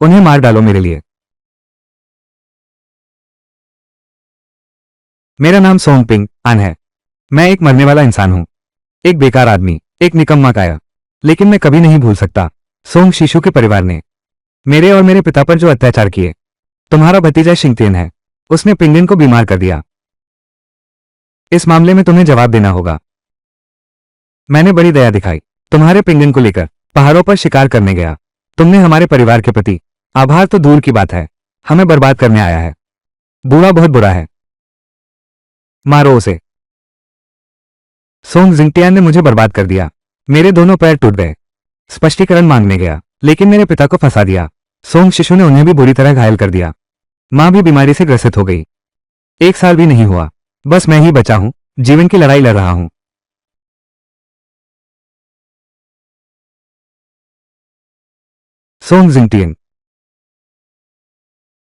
उन्हें मार डालो मेरे लिए। मेरा नाम सोंगपिंग आन है। मैं एक मरने वाला इंसान हूं, एक बेकार आदमी, एक निकम्मा काया। लेकिन मैं कभी नहीं भूल सकता सोंग शिशु के परिवार ने मेरे और मेरे पिता पर जो अत्याचार किए। तुम्हारा भतीजा शिंगतेन है, उसने पिंगलिन को बीमार कर दिया। इस मामले में तुम्हें जवाब देना होगा। मैंने बड़ी दया दिखाई, तुम्हारे पिंगलिन को लेकर पहाड़ों पर शिकार करने गया। तुमने हमारे परिवार के प्रति आभार तो दूर की बात है, हमें बर्बाद करने आया है। बूढ़ा बहुत बुरा है, मारो उसे। सोंग जिंगटियान ने मुझे बर्बाद कर दिया, मेरे दोनों पैर टूट गए। स्पष्टीकरण मांगने गया, लेकिन मेरे पिता को फंसा दिया। सोंग शिशु ने उन्हें भी बुरी तरह घायल कर दिया। मां भी बीमारी से ग्रसित हो गई। 1 साल भी नहीं हुआ, बस मैं ही बचा हूं, जीवन की लड़ाई लड़ रहा हूं। सोंग जिंगटियन,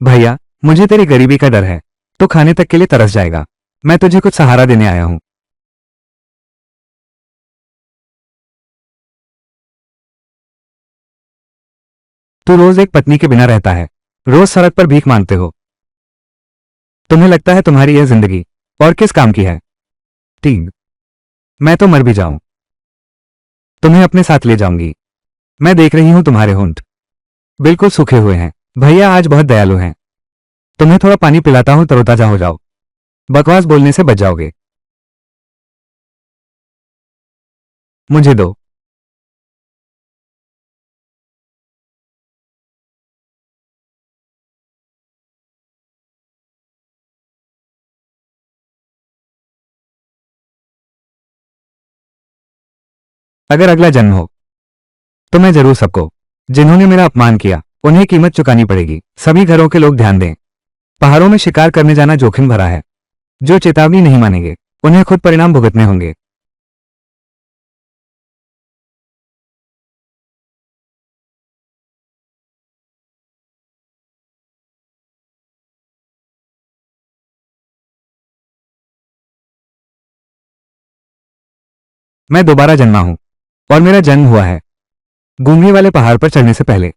भैया, मुझे तेरी गरीबी का डर है। तो खाने तक के लिए तरस जाएगा। मैं तुझे कुछ सहारा देने आया हूं। तू रोज एक पत्नी के बिना रहता है, रोज सड़क पर भीख मांगते हो। तुम्हें लगता है तुम्हारी यह जिंदगी और किस काम की है? ठीक, मैं तो मर भी जाऊं, तुम्हें अपने साथ ले जाऊंगी। मैं देख रही हूं तुम्हारे होंठ बिल्कुल सूखे हुए हैं। भैया आज बहुत दयालु हैं। तुम्हें थोड़ा पानी पिलाता हूं, तरोताजा हो जाओ। बकवास बोलने से बच जाओगे। मुझे दो। अगर अगला जन्म हो तो मैं जरूर सबको जिन्होंने मेरा अपमान किया उन्हें कीमत चुकानी पड़ेगी। सभी घरों के लोग ध्यान दें, पहाड़ों में शिकार करने जाना जोखिम भरा है। जो चेतावनी नहीं मानेंगे उन्हें खुद परिणाम भुगतने होंगे। मैं दोबारा जन्मा हूं और मेरा जन्म हुआ है गूंगी वाले पहाड़ पर चढ़ने से पहले।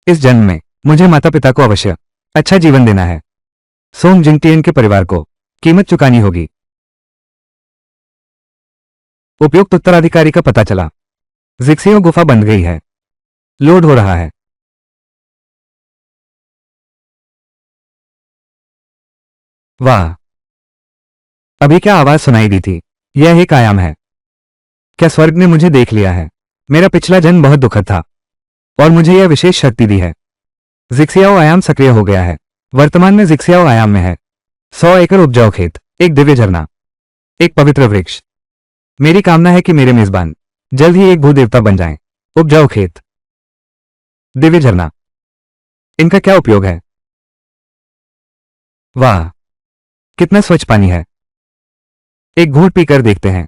इस जन्म में मुझे माता पिता को अवश्य अच्छा जीवन देना है। सोंग जिंगटियन के परिवार को कीमत चुकानी होगी। उपयुक्त उत्तराधिकारी का पता चला। जिक्सियो गुफा बंद गई है, लोड हो रहा है। वाह, अभी क्या आवाज सुनाई दी थी? यह एक आयाम है। क्या स्वर्ग ने मुझे देख लिया है? मेरा पिछला जन्म बहुत दुखद था और मुझे यह विशेष शक्ति दी है। जिक्सियाओ आयाम सक्रिय हो गया है। वर्तमान में जिक्सियाओ आयाम में है 100 एकड़ उपजाऊ खेत, एक दिव्य झरना, एक पवित्र वृक्ष। मेरी कामना है कि मेरे मेजबान जल्द ही एक भूदेवता बन जाएं। उपजाऊ खेत, दिव्य झरना, इनका क्या उपयोग है? वाह, कितना स्वच्छ पानी है। एक घूंट पीकर देखते हैं।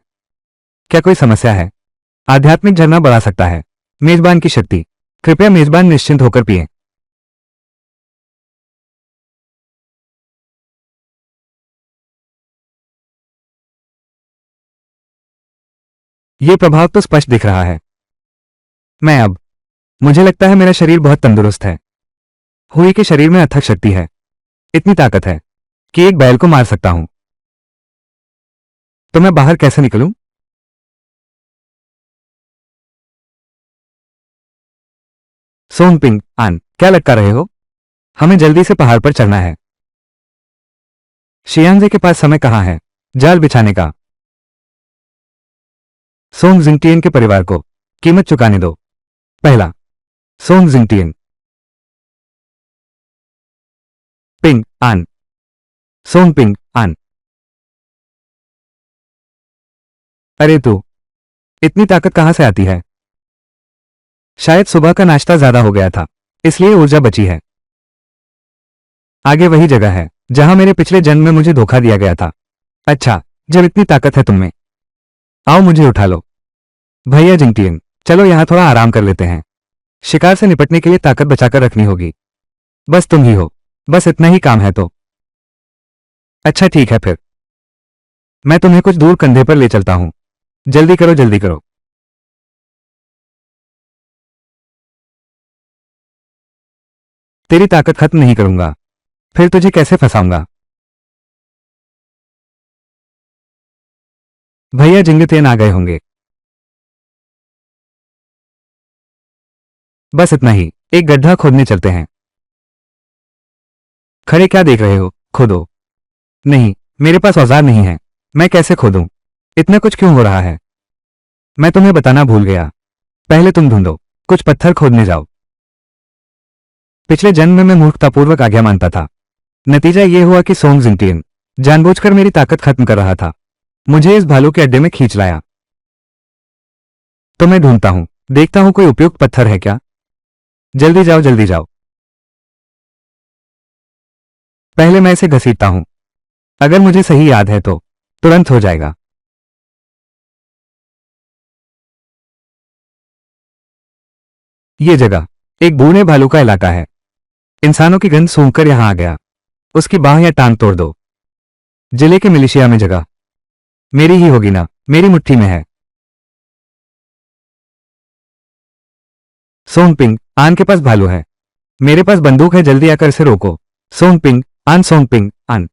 क्या कोई समस्या है? आध्यात्मिक झरना बढ़ा सकता है। मेजबान की शक्ति, कृपया मेजबान निश्चिंत होकर पिएं। यह प्रभाव तो स्पष्ट दिख रहा है। मैं अब मुझे लगता है मेरा शरीर बहुत तंदुरुस्त है। हुई के शरीर में अथक शक्ति है, इतनी ताकत है कि एक बैल को मार सकता हूं। तो मैं बाहर कैसे निकलूं? सोंगपिंग आन, क्या लटका रहे हो? हमें जल्दी से पहाड़ पर चढ़ना है। शियांजे के पास समय कहाँ है जाल बिछाने का? सोंग जिंगटियन के परिवार को कीमत चुकाने दो। पहला, सोंग जिंगटियन। पिंग आन, सोंग पिंग आन। अरे तू, इतनी ताकत कहां से आती है? शायद सुबह का नाश्ता ज्यादा हो गया था, इसलिए ऊर्जा बची है। आगे वही जगह है जहां मेरे पिछले जन्म में मुझे धोखा दिया गया था। अच्छा, जब इतनी ताकत है तुम में, आओ मुझे उठा लो। भैया जिंगटियन, चलो यहां थोड़ा आराम कर लेते हैं। शिकार से निपटने के लिए ताकत बचाकर रखनी होगी। बस तुम ही हो, बस इतना ही काम है तो। अच्छा ठीक है फिर, मैं तुम्हें कुछ दूर कंधे पर ले चलता हूं। जल्दी करो, जल्दी करो। तेरी ताकत खत्म नहीं करूंगा, फिर तुझे कैसे फंसाऊंगा? भैया जिंगतेन आ गए होंगे। बस इतना ही, एक गड्ढा खोदने चलते हैं। खड़े क्या देख रहे हो, खोदो। नहीं, मेरे पास औजार नहीं है, मैं कैसे खोदूं? इतना कुछ क्यों हो रहा है? मैं तुम्हें बताना भूल गया, पहले तुम ढूंढो, कुछ पत्थर खोदने जाओ। पिछले जन्म में मैं मूर्खतापूर्वक आज्ञा मानता था। नतीजा ये हुआ कि सोंग जिंगटियन जानबूझकर मेरी ताकत खत्म कर रहा था, मुझे इस भालू के अड्डे में खींच लाया। तो मैं ढूंढता हूं, देखता हूं कोई उपयुक्त पत्थर है क्या। जल्दी जाओ जल्दी जाओ। पहले मैं इसे घसीटता हूं, अगर मुझे सही याद है तो तुरंत हो जाएगा। ये जगह एक बूढ़े भालू का इलाका है। इंसानों की गंध सूंघकर यहां आ गया। उसकी बाह या टांग तोड़ दो। जिले के मिलिशिया में जगह मेरी ही होगी ना, मेरी मुट्ठी में है। सोंगपिंग, आन के पास भालू है, मेरे पास बंदूक है, जल्दी आकर इसे रोको। सोंगपिंग, आन सोंगपिंग, आन।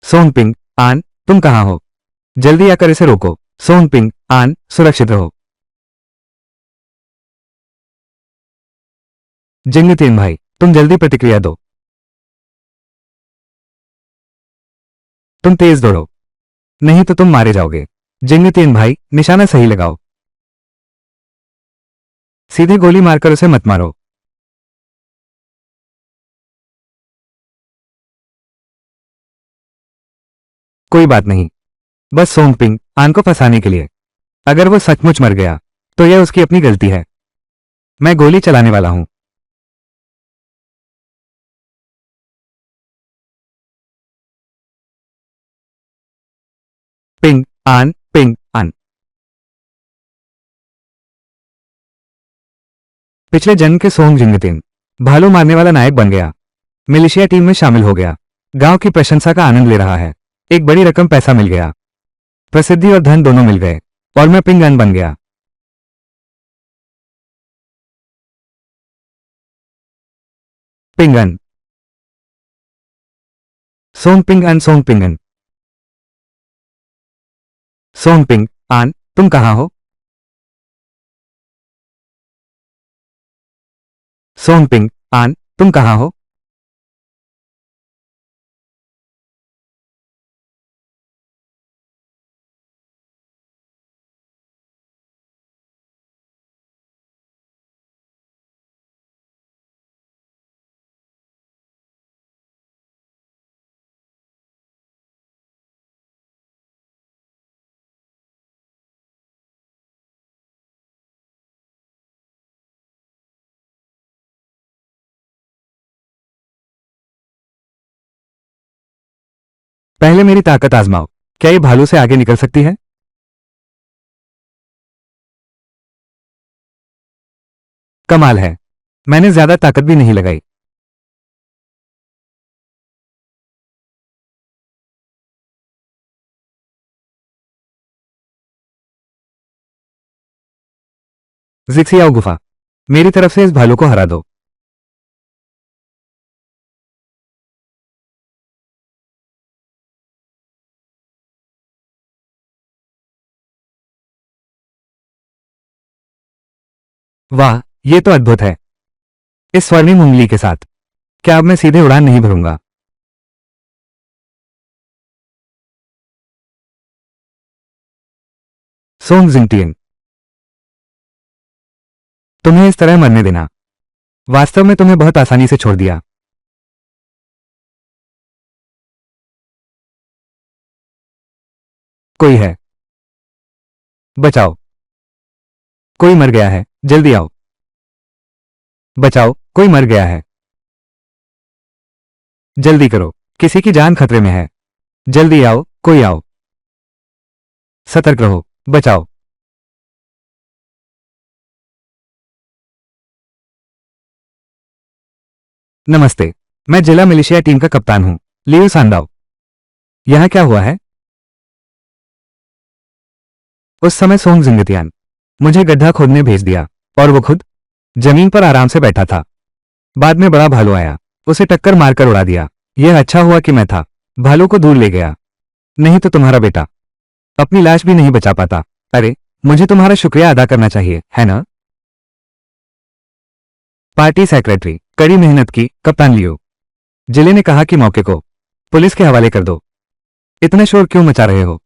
सोंगपिंग, आन, तुम कहां हो? जल्दी आकर इसे रोको। सोंगपिंग, आन, सुरक्षित रहो। जिंगतेन भाई, तुम जल्दी प्रतिक्रिया दो। तुम तेज दौड़ो, नहीं तो तुम मारे जाओगे। जिंगतेन भाई, निशाना सही लगाओ। सीधे गोली मारकर उसे मत मारो। कोई बात नहीं, बस सोंगपिंग, आन को फंसाने के लिए। अगर वो सचमुच मर गया तो यह उसकी अपनी गलती है। मैं गोली चलाने वाला हूं। पिंग, आन, पिंग, आन। पिछले जन्म के सोंग जिंगतेन भालू मारने वाला नायक बन गया, मिलिशिया टीम में शामिल हो गया, गांव की प्रशंसा का आनंद ले रहा है। एक बड़ी रकम पैसा मिल गया, प्रसिद्धि और धन दोनों मिल गए, और मैं पिंगन बन गया। पिंगन, सोंग पिंगन, सोंग पिंगन। सोंग पिंग, आन, तुम कहां हो? सोंग पिंग, आन, तुम कहां हो? पहले मेरी ताकत आजमाओ, क्या ये भालू से आगे निकल सकती है? कमाल है, मैंने ज्यादा ताकत भी नहीं लगाई। जिक्सियाओ गुफा, मेरी तरफ से इस भालू को हरा दो। वाह, ये तो अद्भुत है। इस स्वर्णिम उंगली के साथ क्या अब मैं सीधे उड़ान नहीं भरूंगा? सोंग जिंगटियन, तुम्हें इस तरह मरने देना, वास्तव में तुम्हें बहुत आसानी से छोड़ दिया। कोई है, बचाओ। कोई मर गया है, जल्दी आओ। बचाओ, कोई मर गया है। जल्दी करो, किसी की जान खतरे में है। जल्दी आओ, कोई आओ। सतर्क रहो, बचाओ। नमस्ते, मैं जिला मिलिशिया टीम का कप्तान हूं, लियो सांडाओ। यहां क्या हुआ है? उस समय सोंग जिंगतियान मुझे गड्ढा खोदने भेज दिया, और वो खुद जमीन पर आराम से बैठा था। बाद में बड़ा भालू आया, उसे टक्कर मारकर उड़ा दिया। यह अच्छा हुआ कि मैं था, भालू को दूर ले गया, नहीं तो तुम्हारा बेटा अपनी लाश भी नहीं बचा पाता। अरे, मुझे तुम्हारा शुक्रिया अदा करना चाहिए, है ना? पार्टी सेक्रेटरी, कड़ी मेहनत की, कप्तान लियो। जिले ने कहा कि मौके को पुलिस के हवाले कर दो। इतना शोर क्यों मचा रहे हो?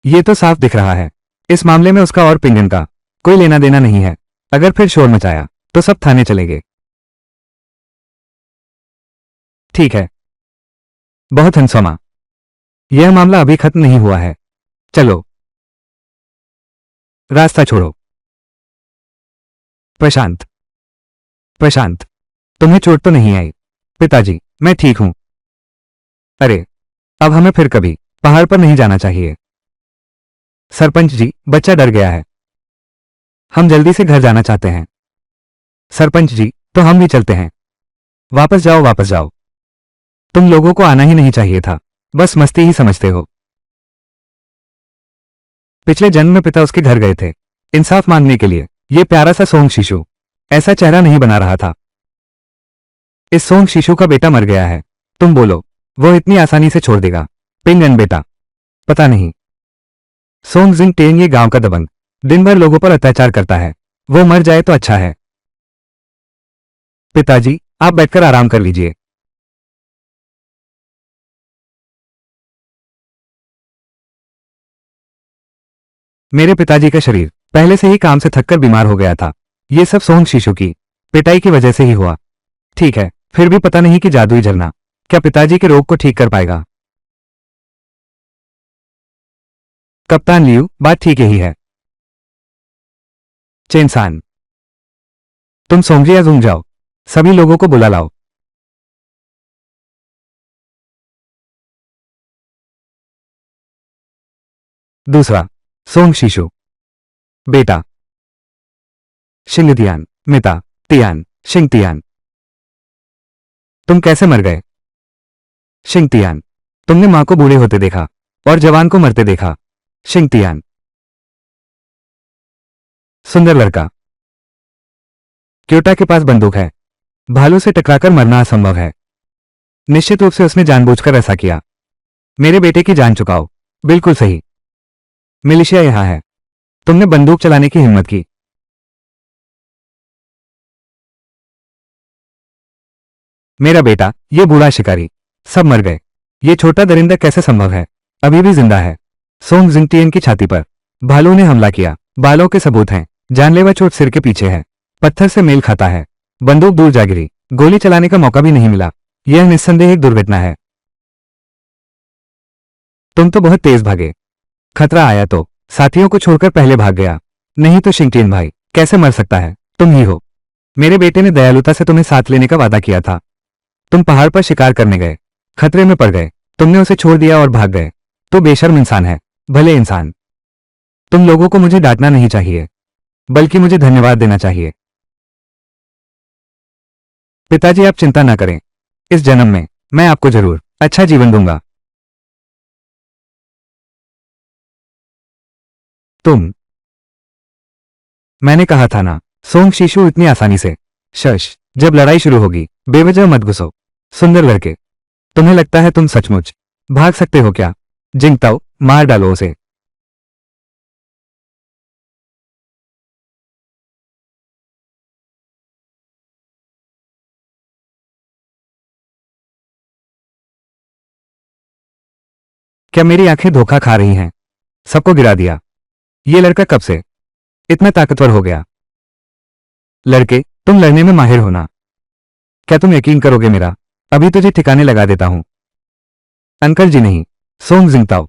ये तो साफ दिख रहा है, इस मामले में उसका और पिंगन का कोई लेना देना नहीं है। अगर फिर शोर मचाया तो सब थाने चलेंगे। ठीक है, बहुत हंसोमा। यह मामला अभी खत्म नहीं हुआ है। चलो, रास्ता छोड़ो। प्रशांत, प्रशांत, तुम्हें चोट तो नहीं आई? पिताजी, मैं ठीक हूं। अरे, अब हमें फिर कभी पहाड़ पर नहीं जाना चाहिए। सरपंच जी, बच्चा डर गया है, हम जल्दी से घर जाना चाहते हैं। सरपंच जी, तो हम भी चलते हैं। वापस जाओ, वापस जाओ। तुम लोगों को आना ही नहीं चाहिए था, बस मस्ती ही समझते हो। पिछले जन्म में पिता उसके घर गए थे इंसाफ मांगने के लिए। ये प्यारा सा सोंग शिशु ऐसा चेहरा नहीं बना रहा था। इस सोंग शिशु का बेटा मर गया है। तुम बोलो, वो इतनी आसानी से छोड़ देगा? पिंगन बेटा, पता नहीं। सोंग जिंग टेंग ये गांव का दबंग दिन भर लोगों पर अत्याचार करता है। वो मर जाए तो अच्छा है। पिताजी, आप बैठकर आराम कर लीजिए। मेरे पिताजी का शरीर पहले से ही काम से थककर बीमार हो गया था। ये सब सोंग शिशु की पिटाई की वजह से ही हुआ। ठीक है, फिर भी पता नहीं कि जादुई झरना क्या पिताजी के रोग को ठीक कर पाएगा। कप्तान लियू, बात ठीक यही है। चेनसान, तुम सोंगे या जूंग जाओ, सभी लोगों को बुला लाओ। दूसरा, सोंग शिशु बेटा, शिंगतियान, मिता, तियान, शिंगतियान। तुम कैसे मर गए? शिंगतियान, तुमने मां को बूढ़े होते देखा और जवान को मरते देखा। शिंगतियान, सुंदर लड़का। क्योटा के पास बंदूक है, भालू से टकराकर मरना असंभव है। निश्चित रूप से उसने जानबूझकर ऐसा किया। मेरे बेटे की जान चुकाओ। बिल्कुल सही। मिलिशिया यहां है, तुमने बंदूक चलाने की हिम्मत की। मेरा बेटा, ये बूढ़ा शिकारी, सब मर गए। ये छोटा दरिंदा कैसे संभव है? अभी भी जिंदा है। सोंग जिंगटियन की छाती पर भालू ने हमला किया। बालों के सबूत हैं। जानलेवा चोट सिर के पीछे है, पत्थर से मेल खाता है। बंदूक दूर जा गिरी, गोली चलाने का मौका भी नहीं मिला। यह निस्संदेह एक दुर्घटना है। तुम तो बहुत तेज भागे। खतरा आया तो साथियों को छोड़कर पहले भाग गया, नहीं तो शिंगटियन भाई कैसे मर सकता है? तुम ही हो। मेरे बेटे ने दयालुता से तुम्हें साथ लेने का वादा किया था। तुम पहाड़ पर शिकार करने गए, खतरे में पड़ गए, तुमने उसे छोड़ दिया और भाग गए। तो बेशर्म इंसान है, भले इंसान। तुम लोगों को मुझे डांटना नहीं चाहिए, बल्कि मुझे धन्यवाद देना चाहिए। पिताजी, आप चिंता ना करें, इस जन्म में मैं आपको जरूर अच्छा जीवन दूंगा। तुम, मैंने कहा था ना, सोंग शिशु इतनी आसानी से। शश, जब लड़ाई शुरू होगी बेवजह मत घुसो। सुंदर लड़के, तुम्हें लगता है तुम सचमुच भाग सकते हो क्या? जिंगताओ, मार डालो उसे। क्या मेरी आंखें धोखा खा रही हैं? सबको गिरा दिया। ये लड़का कब से इतना ताकतवर हो गया? लड़के, तुम लड़ने में माहिर हो ना? क्या तुम यकीन करोगे मेरा? अभी तुझे ठिकाने लगा देता हूं। अंकल जी नहीं, सोंग जिंगताओ,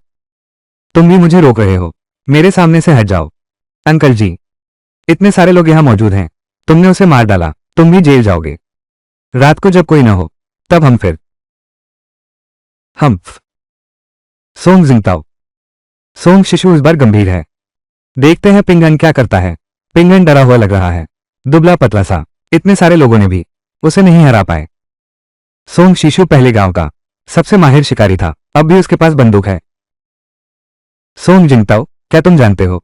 तुम भी मुझे रोक रहे हो। मेरे सामने से हट जाओ। अंकल जी, इतने सारे लोग यहां मौजूद हैं, तुमने उसे मार डाला, तुम भी जेल जाओगे। रात को जब कोई ना हो तब हम सोंग जिंगताओ। सोंग शिशु इस बार गंभीर है। देखते हैं पिंगन क्या करता है। पिंगन डरा हुआ लग रहा है, दुबला पतला सा। इतने सारे लोगों ने भी उसे नहीं हरा पाए। सोंग शिशु पहले गांव का सबसे माहिर शिकारी था, अब भी उसके पास बंदूक है। सोंग जिंगताओ, क्या तुम जानते हो,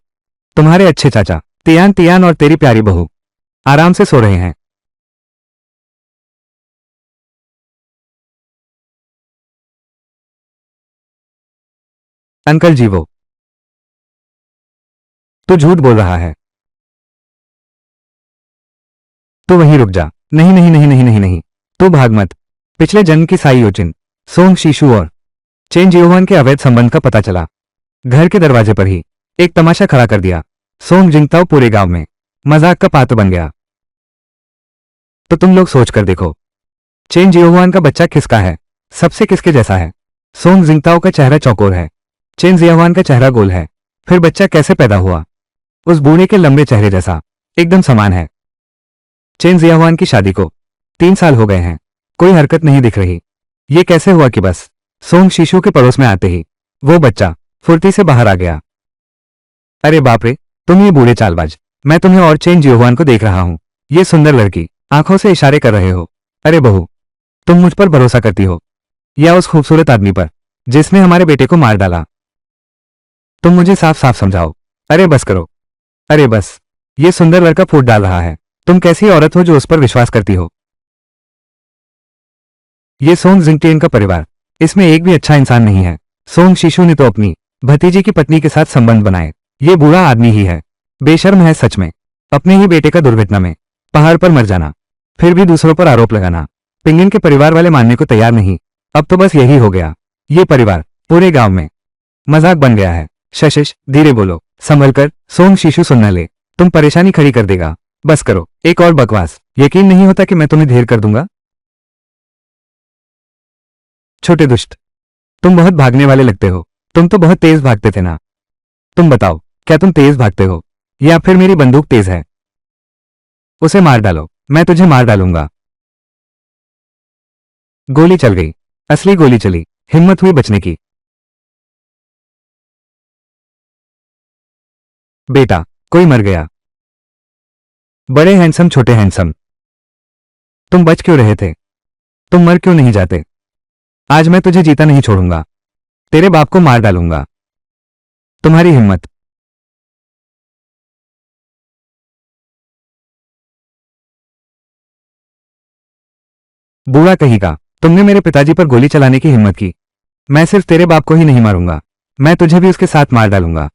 तुम्हारे अच्छे चाचा तियान तियान और तेरी प्यारी बहू आराम से सो रहे हैं। अंकल जी वो तू झूठ बोल रहा है। तू वहीं रुक जा। नहीं नहीं नहीं नहीं नहीं नहीं, तू भाग मत। पिछले जन्म की साई योचिन, सोंग शीशु और चेन जियोवान के अवैध संबंध का पता चला। घर के दरवाजे पर ही एक तमाशा खड़ा कर दिया। सोंग जिंगताओ पूरे गांव में मजाक का पात्र बन गया। तो तुम लोग सोच कर देखो, चेन जियोवान का बच्चा किसका है, सबसे किसके जैसा है? सोंग जिंगताओ का चेहरा चौकोर है, चेन जियोवान का चेहरा गोल है। फिर बच्चा कैसे पैदा हुआ? उस बूढ़े के लंबे चेहरे जैसा, एकदम समान है। चेन जियावान की शादी को 3 साल हो गए हैं, कोई हरकत नहीं दिख रही। ये कैसे हुआ कि बस सोंग शीशु के पड़ोस में आते ही वो बच्चा फुर्ती से बाहर आ गया। अरे बाप रे, तुम ये बूढ़े चालबाज, मैं तुम्हें और चेन जियोवान को देख रहा हूं। ये सुंदर लड़की, आंखों से इशारे कर रहे हो। अरे बहू, तुम मुझ पर भरोसा करती हो या उस खूबसूरत आदमी पर जिसने हमारे बेटे को मार डाला? तुम मुझे साफ साफ समझाओ। अरे बस करो, अरे बस। ये सुंदर लड़का फूट डाल रहा है। तुम कैसी औरत हो जो उस पर विश्वास करती हो? ये सोंग जिंगटेन का परिवार, इसमें एक भी अच्छा इंसान नहीं है। सोंग शीशु ने तो अपनी भतीजी की पत्नी के साथ संबंध बनाए। ये बुरा आदमी ही है, बेशर्म है सच में। अपने ही बेटे का दुर्घटना में पहाड़ पर मर जाना, फिर भी दूसरों पर आरोप लगाना। पिंगन के परिवार वाले मानने को तैयार नहीं। अब तो बस यही हो गया, ये परिवार पूरे गांव में मजाक बन गया है। शशिश धीरे बोलो, संभल कर। सोंग शीशु सुन न ले, तुम परेशानी खड़ी कर देगा। बस करो, एक और बकवास। यकीन नहीं होता कि मैं तुम्हें ढेर कर दूंगा। छोटे दुष्ट, तुम बहुत भागने वाले लगते हो। तुम तो बहुत तेज भागते थे ना। तुम बताओ, क्या तुम तेज भागते हो या फिर मेरी बंदूक तेज है? उसे मार डालो, मैं तुझे मार डालूंगा। गोली चल गई, असली गोली चली। हिम्मत हुई बचने की। बेटा, कोई मर गया। बड़े हैंडसम छोटे हैंडसम, तुम बच क्यों रहे थे? तुम मर क्यों नहीं जाते? आज मैं तुझे जीता नहीं छोड़ूंगा, तेरे बाप को मार डालूंगा। तुम्हारी हिम्मत। बूढ़ा कहीं का, तुमने मेरे पिताजी पर गोली चलाने की हिम्मत की। मैं सिर्फ तेरे बाप को ही नहीं मारूंगा, मैं तुझे भी उसके साथ मार डालूंगा।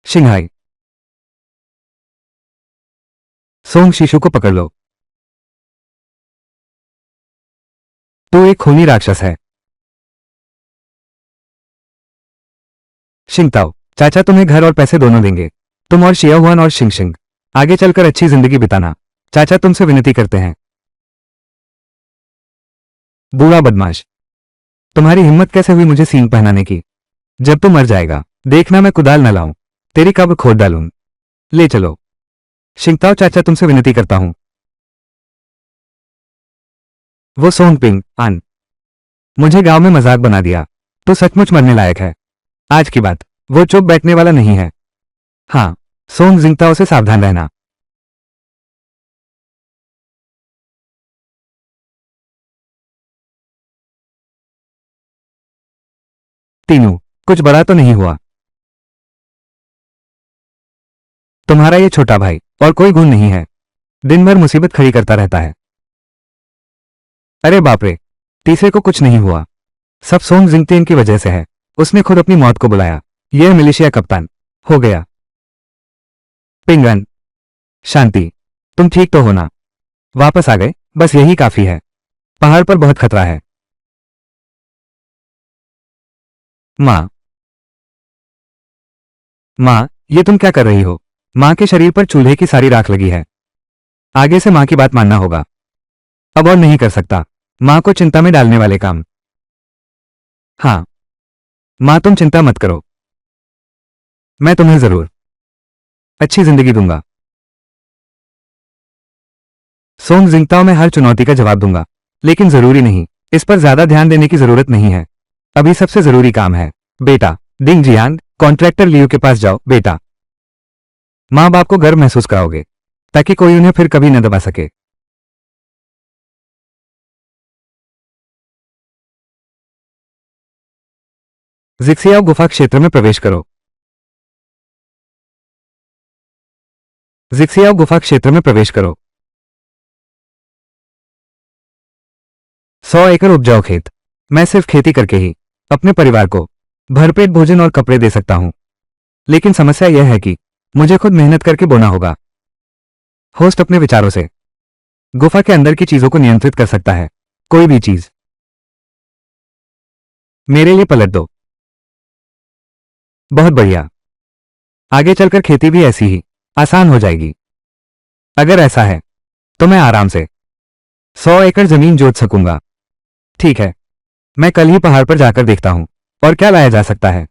शिंघाई, सोंग शीशु को पकड़ लो। तू एक खूनी राक्षस है। शिंगताओ, चाचा तुम्हें घर और पैसे दोनों देंगे। तुम और शियाहुआन और शिंगशिंग आगे चलकर अच्छी जिंदगी बिताना। चाचा तुमसे विनती करते हैं। बूढ़ा बदमाश, तुम्हारी हिम्मत कैसे हुई मुझे सींग पहनाने की? जब तू मर जाएगा देखना मैं कुदाल न लाऊं, तेरी कब्र खोद डालूं। ले चलो। शिंगताओ चाचा तुमसे विनती करता हूं। वो सोंग पिंग आन, मुझे गांव में मजाक बना दिया। तो सचमुच मरने लायक है। आज की बात वो चुप बैठने वाला नहीं है। हाँ, सोंग जिंगताओ से सावधान रहना। तीनों, कुछ बड़ा तो नहीं हुआ। तुम्हारा ये छोटा भाई और कोई गुण नहीं है, दिन भर मुसीबत खड़ी करता रहता है। अरे बाप रे, तीसरे को कुछ नहीं हुआ। सब सोंग जिंगतेन की वजह से है। उसने खुद अपनी मौत को बुलाया। यह मिलिशिया कप्तान हो गया। पिंगन, शांति, तुम ठीक तो हो ना? वापस आ गए, बस यही काफी है। पहाड़ पर बहुत खतरा है। माँ, माँ, ये तुम क्या कर रही हो? माँ के शरीर पर चूल्हे की सारी राख लगी है। आगे से माँ की बात मानना होगा। अब और नहीं कर सकता माँ को चिंता में डालने वाले काम। हाँ, माँ तुम चिंता मत करो, मैं तुम्हें जरूर अच्छी जिंदगी दूंगा। सोंग जिंगताओ में हर चुनौती का जवाब दूंगा, लेकिन जरूरी नहीं। इस पर ज्यादा ध्यान देने की जरूरत नहीं है। अभी सबसे जरूरी काम है बेटा डिंग जियांग, कॉन्ट्रैक्टर लियो के पास जाओ। बेटा, माँ बाप को गर्व महसूस कराओगे ताकि कोई उन्हें फिर कभी न दबा सके। जिक्सियाओ गुफा क्षेत्र में प्रवेश करो। जिक्सियाओ गुफा क्षेत्र में प्रवेश करो। 100 एकड़ उपजाऊ खेत। मैं सिर्फ खेती करके ही अपने परिवार को भरपेट भोजन और कपड़े दे सकता हूं, लेकिन समस्या यह है कि मुझे खुद मेहनत करके बोना होगा। होस्ट अपने विचारों से गुफा के अंदर की चीजों को नियंत्रित कर सकता है। कोई भी चीज मेरे लिए पलट दो। बहुत बढ़िया। आगे चलकर खेती भी ऐसी ही आसान हो जाएगी। अगर ऐसा है तो मैं आराम से 100 एकड़ जमीन जोत सकूंगा। ठीक है, मैं कल ही पहाड़ पर जाकर देखता हूं और क्या लाया जा सकता है।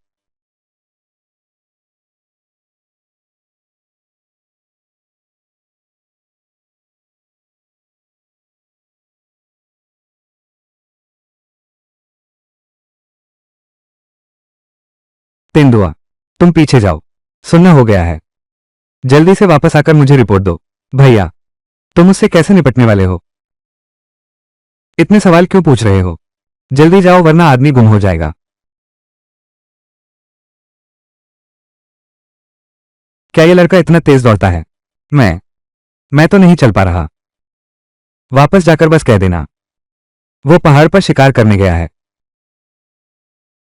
तेंदुआ, तुम पीछे जाओ। सुनना हो गया है। जल्दी से वापस आकर मुझे रिपोर्ट दो। भैया, तुम उससे कैसे निपटने वाले हो? इतने सवाल क्यों पूछ रहे हो? जल्दी जाओ वरना आदमी गुम हो जाएगा। क्या ये लड़का इतना तेज दौड़ता है? मैं तो नहीं चल पा रहा। वापस जाकर बस कह देना वो पहाड़ पर शिकार करने गया है।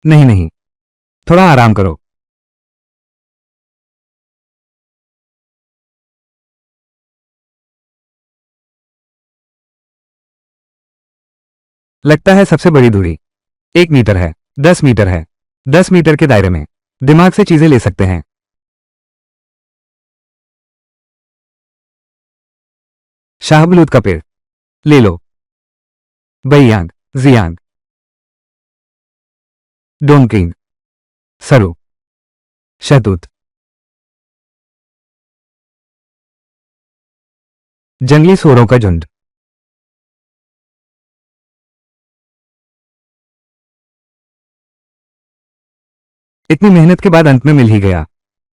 नहीं नहीं, थोड़ा आराम करो। लगता है सबसे बड़ी दूरी 1 मीटर है। 10 मीटर है। 10 मीटर के दायरे में दिमाग से चीजें ले सकते हैं। शाहबलूत का पेड़ ले लो। बैयांग, जियांग, डोंकिंग, सरू, शहतूत, जंगली सूअरों का झुंड। इतनी मेहनत के बाद अंत में मिल ही गया।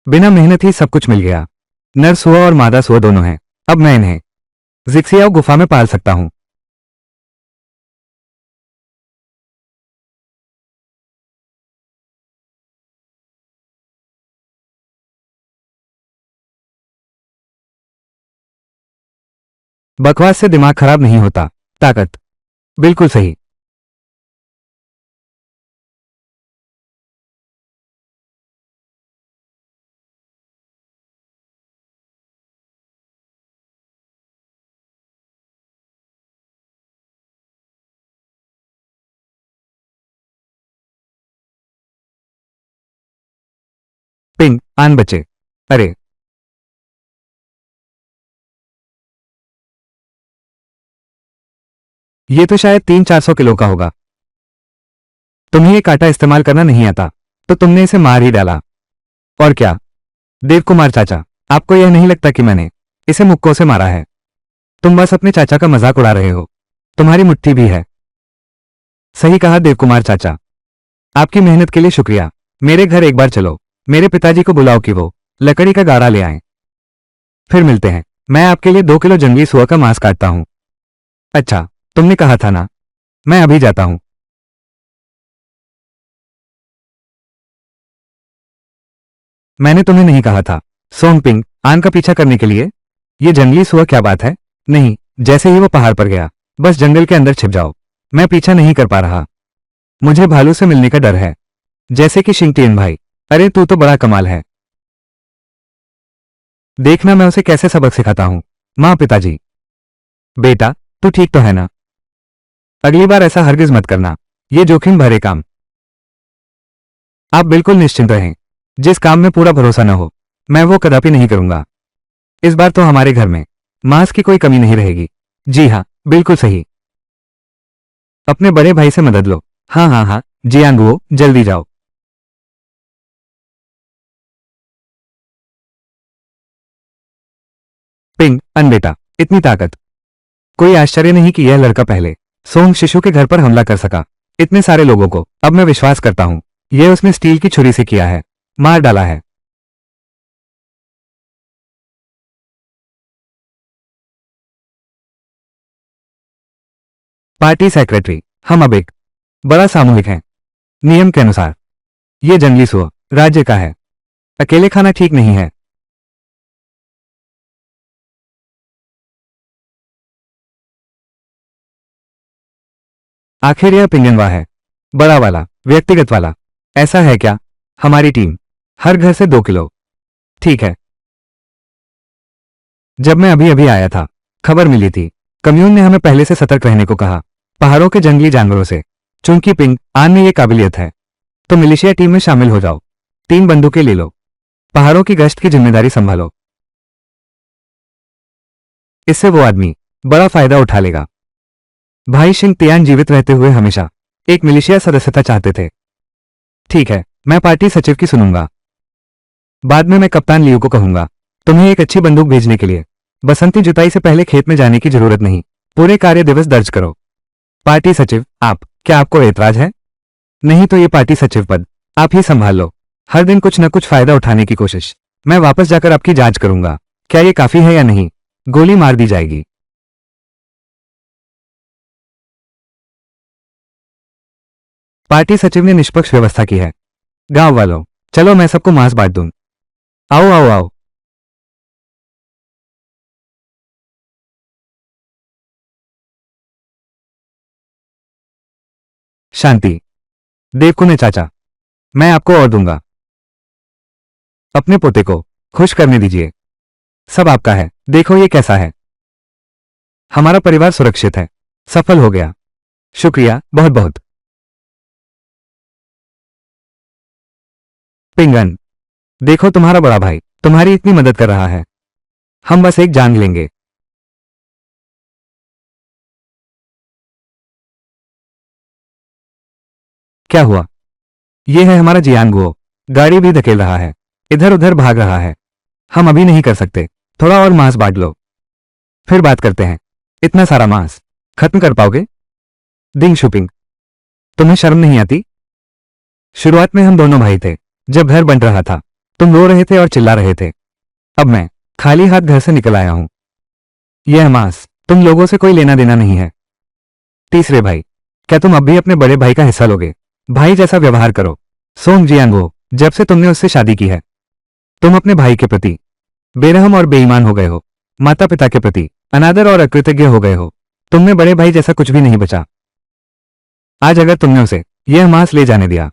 बिना मेहनत ही सब कुछ मिल गया। नर सुअर और मादा सुअर दोनों हैं। अब मैं इन्हें जिक्सियाओ गुफा में पाल सकता हूं। बकवास से दिमाग खराब नहीं होता। ताकत, बिल्कुल सही। पिंग, आन बचे। अरे, ये तो शायद 300-400 किलो का होगा। तुम्हें ये कांटा इस्तेमाल करना नहीं आता, तो तुमने इसे मार ही डाला। और क्या देव कुमार चाचा, आपको यह नहीं लगता कि मैंने इसे मुक्कों से मारा है? तुम बस अपने चाचा का मजाक उड़ा रहे हो। तुम्हारी मुट्ठी भी है। सही कहा देव कुमार चाचा। आपकी मेहनत के लिए शुक्रिया। मेरे घर एक बार चलो। मेरे पिताजी को बुलाओ कि वो लकड़ी का गाड़ा ले आएं। फिर मिलते हैं। मैं आपके लिए 2 किलो जंगली सुअर का मांस काटता हूं। अच्छा, तुमने कहा था ना। मैं अभी जाता हूं। मैंने तुम्हें नहीं कहा था सोंगपिंग आन का पीछा करने के लिए? ये जंगली सुअर क्या बात है? नहीं, जैसे ही वो पहाड़ पर गया बस जंगल के अंदर छिप जाओ। मैं पीछा नहीं कर पा रहा। मुझे भालू से मिलने का डर है, जैसे कि शिंगटियन भाई। अरे तू तो बड़ा कमाल है। देखना मैं उसे कैसे सबक सिखाता हूं। माँ, पिताजी। बेटा, तू ठीक तो है ना? अगली बार ऐसा हरगिज मत करना। ये जोखिम भरे काम। आप बिल्कुल निश्चिंत रहें। जिस काम में पूरा भरोसा न हो, मैं वो कदापि नहीं करूंगा। इस बार तो हमारे घर में मांस की कोई कमी नहीं रहेगी। जी हाँ, बिल्कुल सही। अपने बड़े भाई से मदद लो। हाँ हाँ हाँ, जियांगुओ, जल्दी जाओ। पिंग, अन बेटा, इतनी ताकत। कोई आश्चर्य नहीं कि यह लड़का पहले सोंग शिशु के घर पर हमला कर सका। इतने सारे लोगों को अब मैं विश्वास करता हूं। यह उसने स्टील की छुरी से किया है। मार डाला है। पार्टी सेक्रेटरी, हम अब एक बड़ा सामूहिक हैं। नियम के अनुसार यह जंगली सुअर राज्य का है। अकेले खाना ठीक नहीं है। आखिर यह पिंगनवा है, बड़ा वाला, व्यक्तिगत वाला। ऐसा है क्या? हमारी टीम, हर घर से 2 किलो। ठीक है। जब मैं अभी अभी आया था, खबर मिली थी, कम्यून ने हमें पहले से सतर्क रहने को कहा, पहाड़ों के जंगली जानवरों से। चूंकि पिंग आन में ये काबिलियत है, तो मिलिशिया टीम में शामिल हो जाओ। 3 बंदूकें ले लो, पहाड़ों की गश्त की जिम्मेदारी संभालो। इससे वो आदमी बड़ा फायदा उठा लेगा। भाई शिंग तियान जीवित रहते हुए हमेशा एक मिलिशिया सदस्यता चाहते थे। ठीक है, मैं पार्टी सचिव की सुनूंगा। बाद में मैं कप्तान लियू को कहूंगा, तुम्हें एक अच्छी बंदूक भेजने के लिए। बसंती जुताई से पहले खेत में जाने की जरूरत नहीं। पूरे कार्य दिवस दर्ज करो। पार्टी सचिव, आप, क्या आपको ऐतराज है? नहीं तो ये पार्टी सचिव पद आप ही संभाल लो। हर दिन कुछ न कुछ फायदा उठाने की कोशिश। मैं वापस जाकर आपकी जांच करूंगा, क्या ये काफी है या नहीं। गोली मार दी जाएगी। पार्टी सचिव ने निष्पक्ष व्यवस्था की है। गांव वालों, चलो मैं सबको मांस बांट दूं। आओ आओ आओ। शांति। देवकुने चाचा, मैं आपको और दूंगा। अपने पोते को खुश करने दीजिए। सब आपका है। देखो ये कैसा है। हमारा परिवार सुरक्षित है। सफल हो गया। शुक्रिया, बहुत बहुत। पिंगन, देखो तुम्हारा बड़ा भाई तुम्हारी इतनी मदद कर रहा है। हम बस एक जान लेंगे। क्या हुआ? ये है हमारा जियांगुओ। गाड़ी भी धकेल रहा है, इधर उधर भाग रहा है। हम अभी नहीं कर सकते। थोड़ा और मांस बांट लो, फिर बात करते हैं। इतना सारा मांस खत्म कर पाओगे? दिंग शुपिंग, तुम्हें शर्म नहीं आती? शुरुआत में हम दोनों भाई थे। जब घर बन रहा था, तुम रो रहे थे और चिल्ला रहे थे। अब मैं खाली हाथ घर से निकल आया हूं। यह मांस तुम लोगों से कोई लेना देना नहीं है। तीसरे भाई, क्या तुम अब भी अपने बड़े भाई का हिस्सा लोगे? भाई जैसा व्यवहार करो। सोंग जियांगो, जब से तुमने उससे शादी की है, तुम अपने भाई के प्रति बेरहम और बेईमान हो गए हो। माता पिता के प्रति अनादर और अकृतज्ञ हो गए हो। तुम में बड़े भाई जैसा कुछ भी नहीं बचा। आज अगर तुमने उसे यह मांस ले जाने दिया,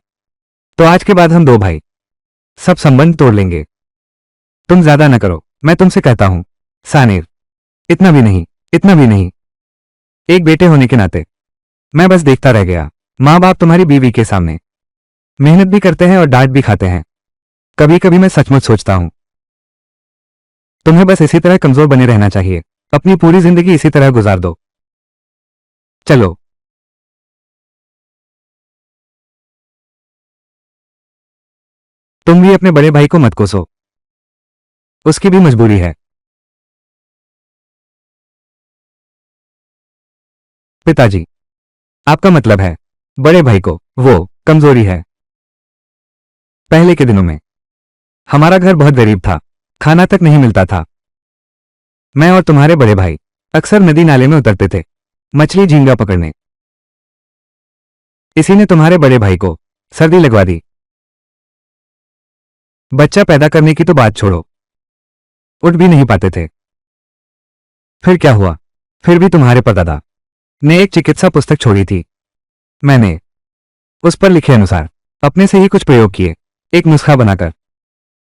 तो आज के बाद हम 2 भाई सब संबंध तोड़ लेंगे। तुम ज्यादा न करो, मैं तुमसे कहता हूं। सानेर, इतना भी नहीं, इतना भी नहीं। एक बेटे होने के नाते मैं बस देखता रह गया। माँ बाप तुम्हारी बीवी के सामने मेहनत भी करते हैं और डांट भी खाते हैं। कभी कभी मैं सचमुच सोचता हूं, तुम्हें बस इसी तरह कमजोर बने रहना चाहिए। अपनी पूरी जिंदगी इसी तरह गुजार दो। चलो। तुम भी अपने बड़े भाई को मत कोसो, उसकी भी मजबूरी है। पिताजी, आपका मतलब है बड़े भाई को वो कमजोरी है? पहले के दिनों में हमारा घर बहुत गरीब था, खाना तक नहीं मिलता था। मैं और तुम्हारे बड़े भाई अक्सर नदी नाले में उतरते थे, मछली झींगा पकड़ने। इसी ने तुम्हारे बड़े भाई को सर्दी लगवा दी। बच्चा पैदा करने की तो बात छोड़ो, उठ भी नहीं पाते थे। फिर क्या हुआ? फिर भी तुम्हारे परदादा ने एक चिकित्सा पुस्तक छोड़ी थी। मैंने उस पर लिखे अनुसार अपने से ही कुछ प्रयोग किए, एक नुस्खा बनाकर।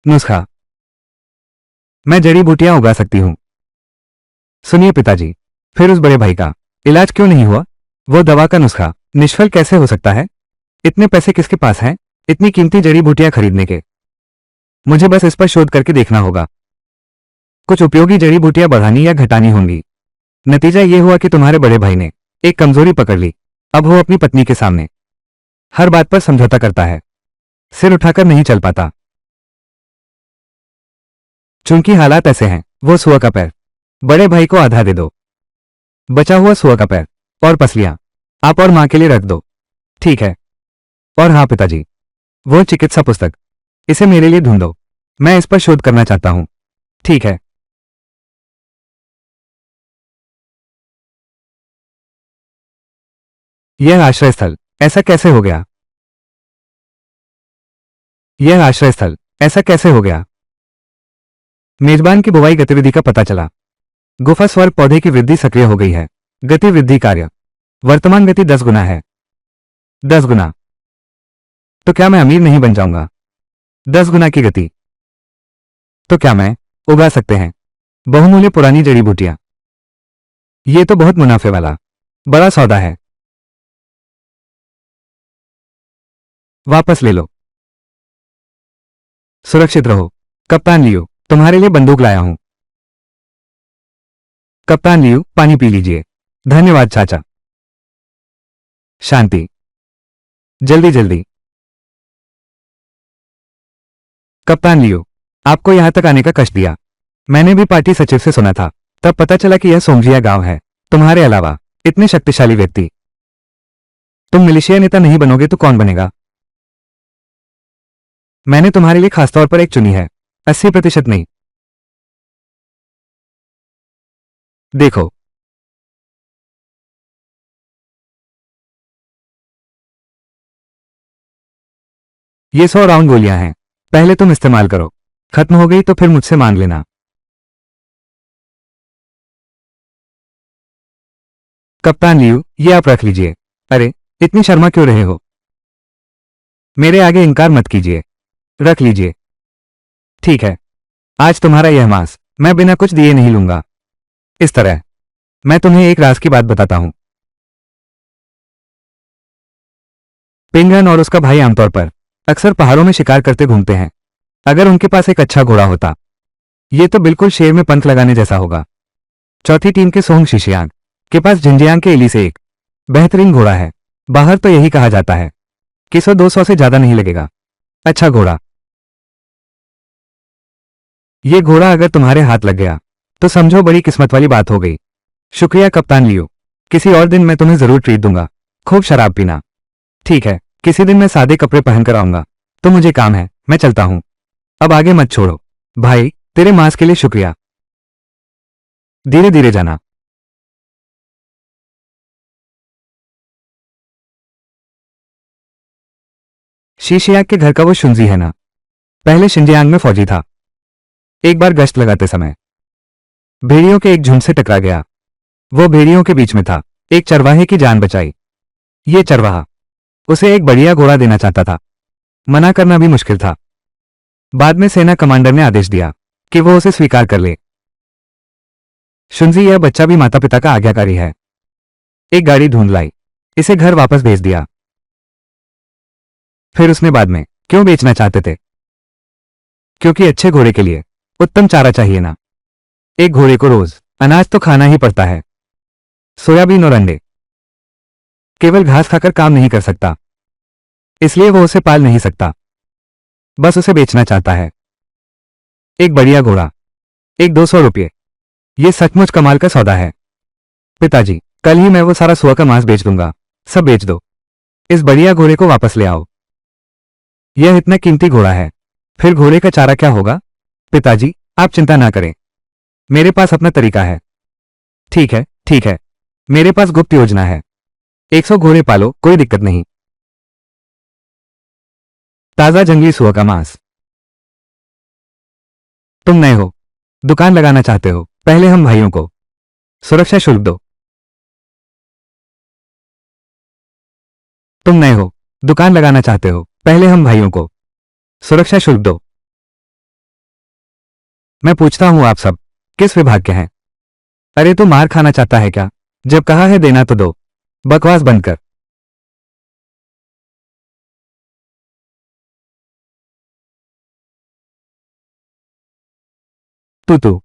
नुस्खा? मैं जड़ी बूटियां उगा सकती हूं। सुनिए पिताजी, फिर उस बड़े भाई का इलाज क्यों नहीं हुआ? वो दवा का नुस्खा निष्फल कैसे हो सकता है? इतने पैसे किसके पास हैं इतनी कीमती जड़ी बूटियां खरीदने के? मुझे बस इस पर शोध करके देखना होगा। कुछ उपयोगी जड़ी बूटियां बढ़ानी या घटानी होंगी। नतीजा ये हुआ कि तुम्हारे बड़े भाई ने एक कमजोरी पकड़ ली। अब वो अपनी पत्नी के सामने हर बात पर समझौता करता है, सिर उठाकर नहीं चल पाता। चूंकि हालात ऐसे हैं, वो सुअर का पैर बड़े भाई को आधा दे दो। बचा हुआ सुअर का पैर और पसलियां आप और मां के लिए रख दो। ठीक है? और हाँ पिताजी, वो चिकित्सा पुस्तक, इसे मेरे लिए ढूंढो। मैं इस पर शोध करना चाहता हूं। ठीक है? यह आश्रय स्थल ऐसा कैसे हो गया? यह आश्रय स्थल ऐसा कैसे हो गया? मेजबान की बुवाई गतिविधि का पता चला। गुफा स्वर्ग पौधे की वृद्धि सक्रिय हो गई है। गतिविधि कार्य, वर्तमान गति 10 गुना है। 10 गुना। तो क्या मैं अमीर नहीं बन जाऊंगा? 10 गुना की गति। तो क्या मैं उगा सकते हैं बहुमूल्य पुरानी जड़ी बूटियां? ये तो बहुत मुनाफे वाला बड़ा सौदा है। वापस ले लो। सुरक्षित रहो। कप्तान लियो, तुम्हारे लिए बंदूक लाया हूं। कप्तान लियो, पानी पी लीजिए। धन्यवाद चाचा। शांति। जल्दी जल्दी। कप्तान लियो, आपको यहां तक आने का कष्ट दिया। मैंने भी पार्टी सचिव से सुना था, तब पता चला कि यह सोमजिया गांव है। तुम्हारे अलावा इतने शक्तिशाली व्यक्ति। तुम मिलिशिया नेता नहीं बनोगे तो कौन बनेगा? मैंने तुम्हारे लिए खासतौर पर एक चुनी है। 80% नहीं। देखो, ये 100 राउंड गोलियां हैं। पहले तुम इस्तेमाल करो, खत्म हो गई तो फिर मुझसे मांग लेना। कप्तान लियू, ये आप रख लीजिए। अरे, इतनी शर्मा क्यों रहे हो? मेरे आगे इनकार मत कीजिए। रख लीजिए। ठीक है, आज तुम्हारा यह मांस मैं बिना कुछ दिए नहीं लूंगा। इस तरह मैं तुम्हें एक राज की बात बताता हूं। पेंगन और उसका भाई आमतौर पर अक्सर पहाड़ों में शिकार करते घूमते हैं। अगर उनके पास एक अच्छा घोड़ा होता, ये तो बिल्कुल शेर में पंख लगाने जैसा होगा। चौथी टीम के सोंग शिशियांग के पास जिंजियांग के एली से एक बेहतरीन घोड़ा है। बाहर तो यही कहा जाता है कि 100-200 से ज्यादा नहीं लगेगा। अच्छा घोड़ा। ये घोड़ा अगर तुम्हारे हाथ लग गया तो समझो बड़ी किस्मत वाली बात हो गई। शुक्रिया कप्तान लियो, किसी और दिन मैं तुम्हें जरूर ट्रीट दूंगा। खूब शराब पीना। ठीक है, किसी दिन मैं सादे कपड़े पहनकर आऊंगा। तो मुझे काम है, मैं चलता हूं। अब आगे मत छोड़ो। भाई, तेरे मांस के लिए शुक्रिया। धीरे धीरे जाना। शीशियाक के घर का वो शुंजी है ना? पहले शिंजियांग में फौजी था। एक बार गश्त लगाते समय भेड़ियों के एक झुंड से टकरा गया। वो भेड़ियों के बीच में था। एक चरवाहे की जान बचाई। ये चरवाहा उसे एक बढ़िया घोड़ा देना चाहता था। मना करना भी मुश्किल था। बाद में सेना कमांडर ने आदेश दिया कि वो उसे स्वीकार कर ले। शुंजी, यह बच्चा भी माता पिता का आज्ञाकारी है। एक गाड़ी ढूंढ लाई, इसे घर वापस भेज दिया। फिर उसने बाद में क्यों बेचना चाहते थे? क्योंकि अच्छे घोड़े के लिए उत्तम चारा चाहिए ना। एक घोड़े को रोज अनाज तो खाना ही पड़ता है। सोयाबीन और अंडे। केवल घास खाकर काम नहीं कर सकता, इसलिए वो उसे पाल नहीं सकता, बस उसे बेचना चाहता है। एक बढ़िया घोड़ा, एक 200 रुपये। ये सचमुच कमाल का सौदा है। पिताजी, कल ही मैं वो सारा सुअर का मांस बेच दूंगा। सब बेच दो। इस बढ़िया घोड़े को वापस ले आओ। यह इतना कीमती घोड़ा है। फिर घोड़े का चारा क्या होगा? पिताजी, आप चिंता ना करें, मेरे पास अपना तरीका है। ठीक है, ठीक है, मेरे पास गुप्त योजना है। 100 घोड़े पालो, कोई दिक्कत नहीं। ताजा जंगली सुअर का मांस। तुम नए हो, दुकान लगाना चाहते हो। पहले हम भाइयों को सुरक्षा शुल्क दो। तुम नए हो, दुकान लगाना चाहते हो। पहले हम भाइयों को सुरक्षा शुल्क दो। मैं पूछता हूं, आप सब किस विभाग के हैं? अरे, तू मार खाना चाहता है क्या? जब कहा है देना तो दो। बकवास बंद कर। तू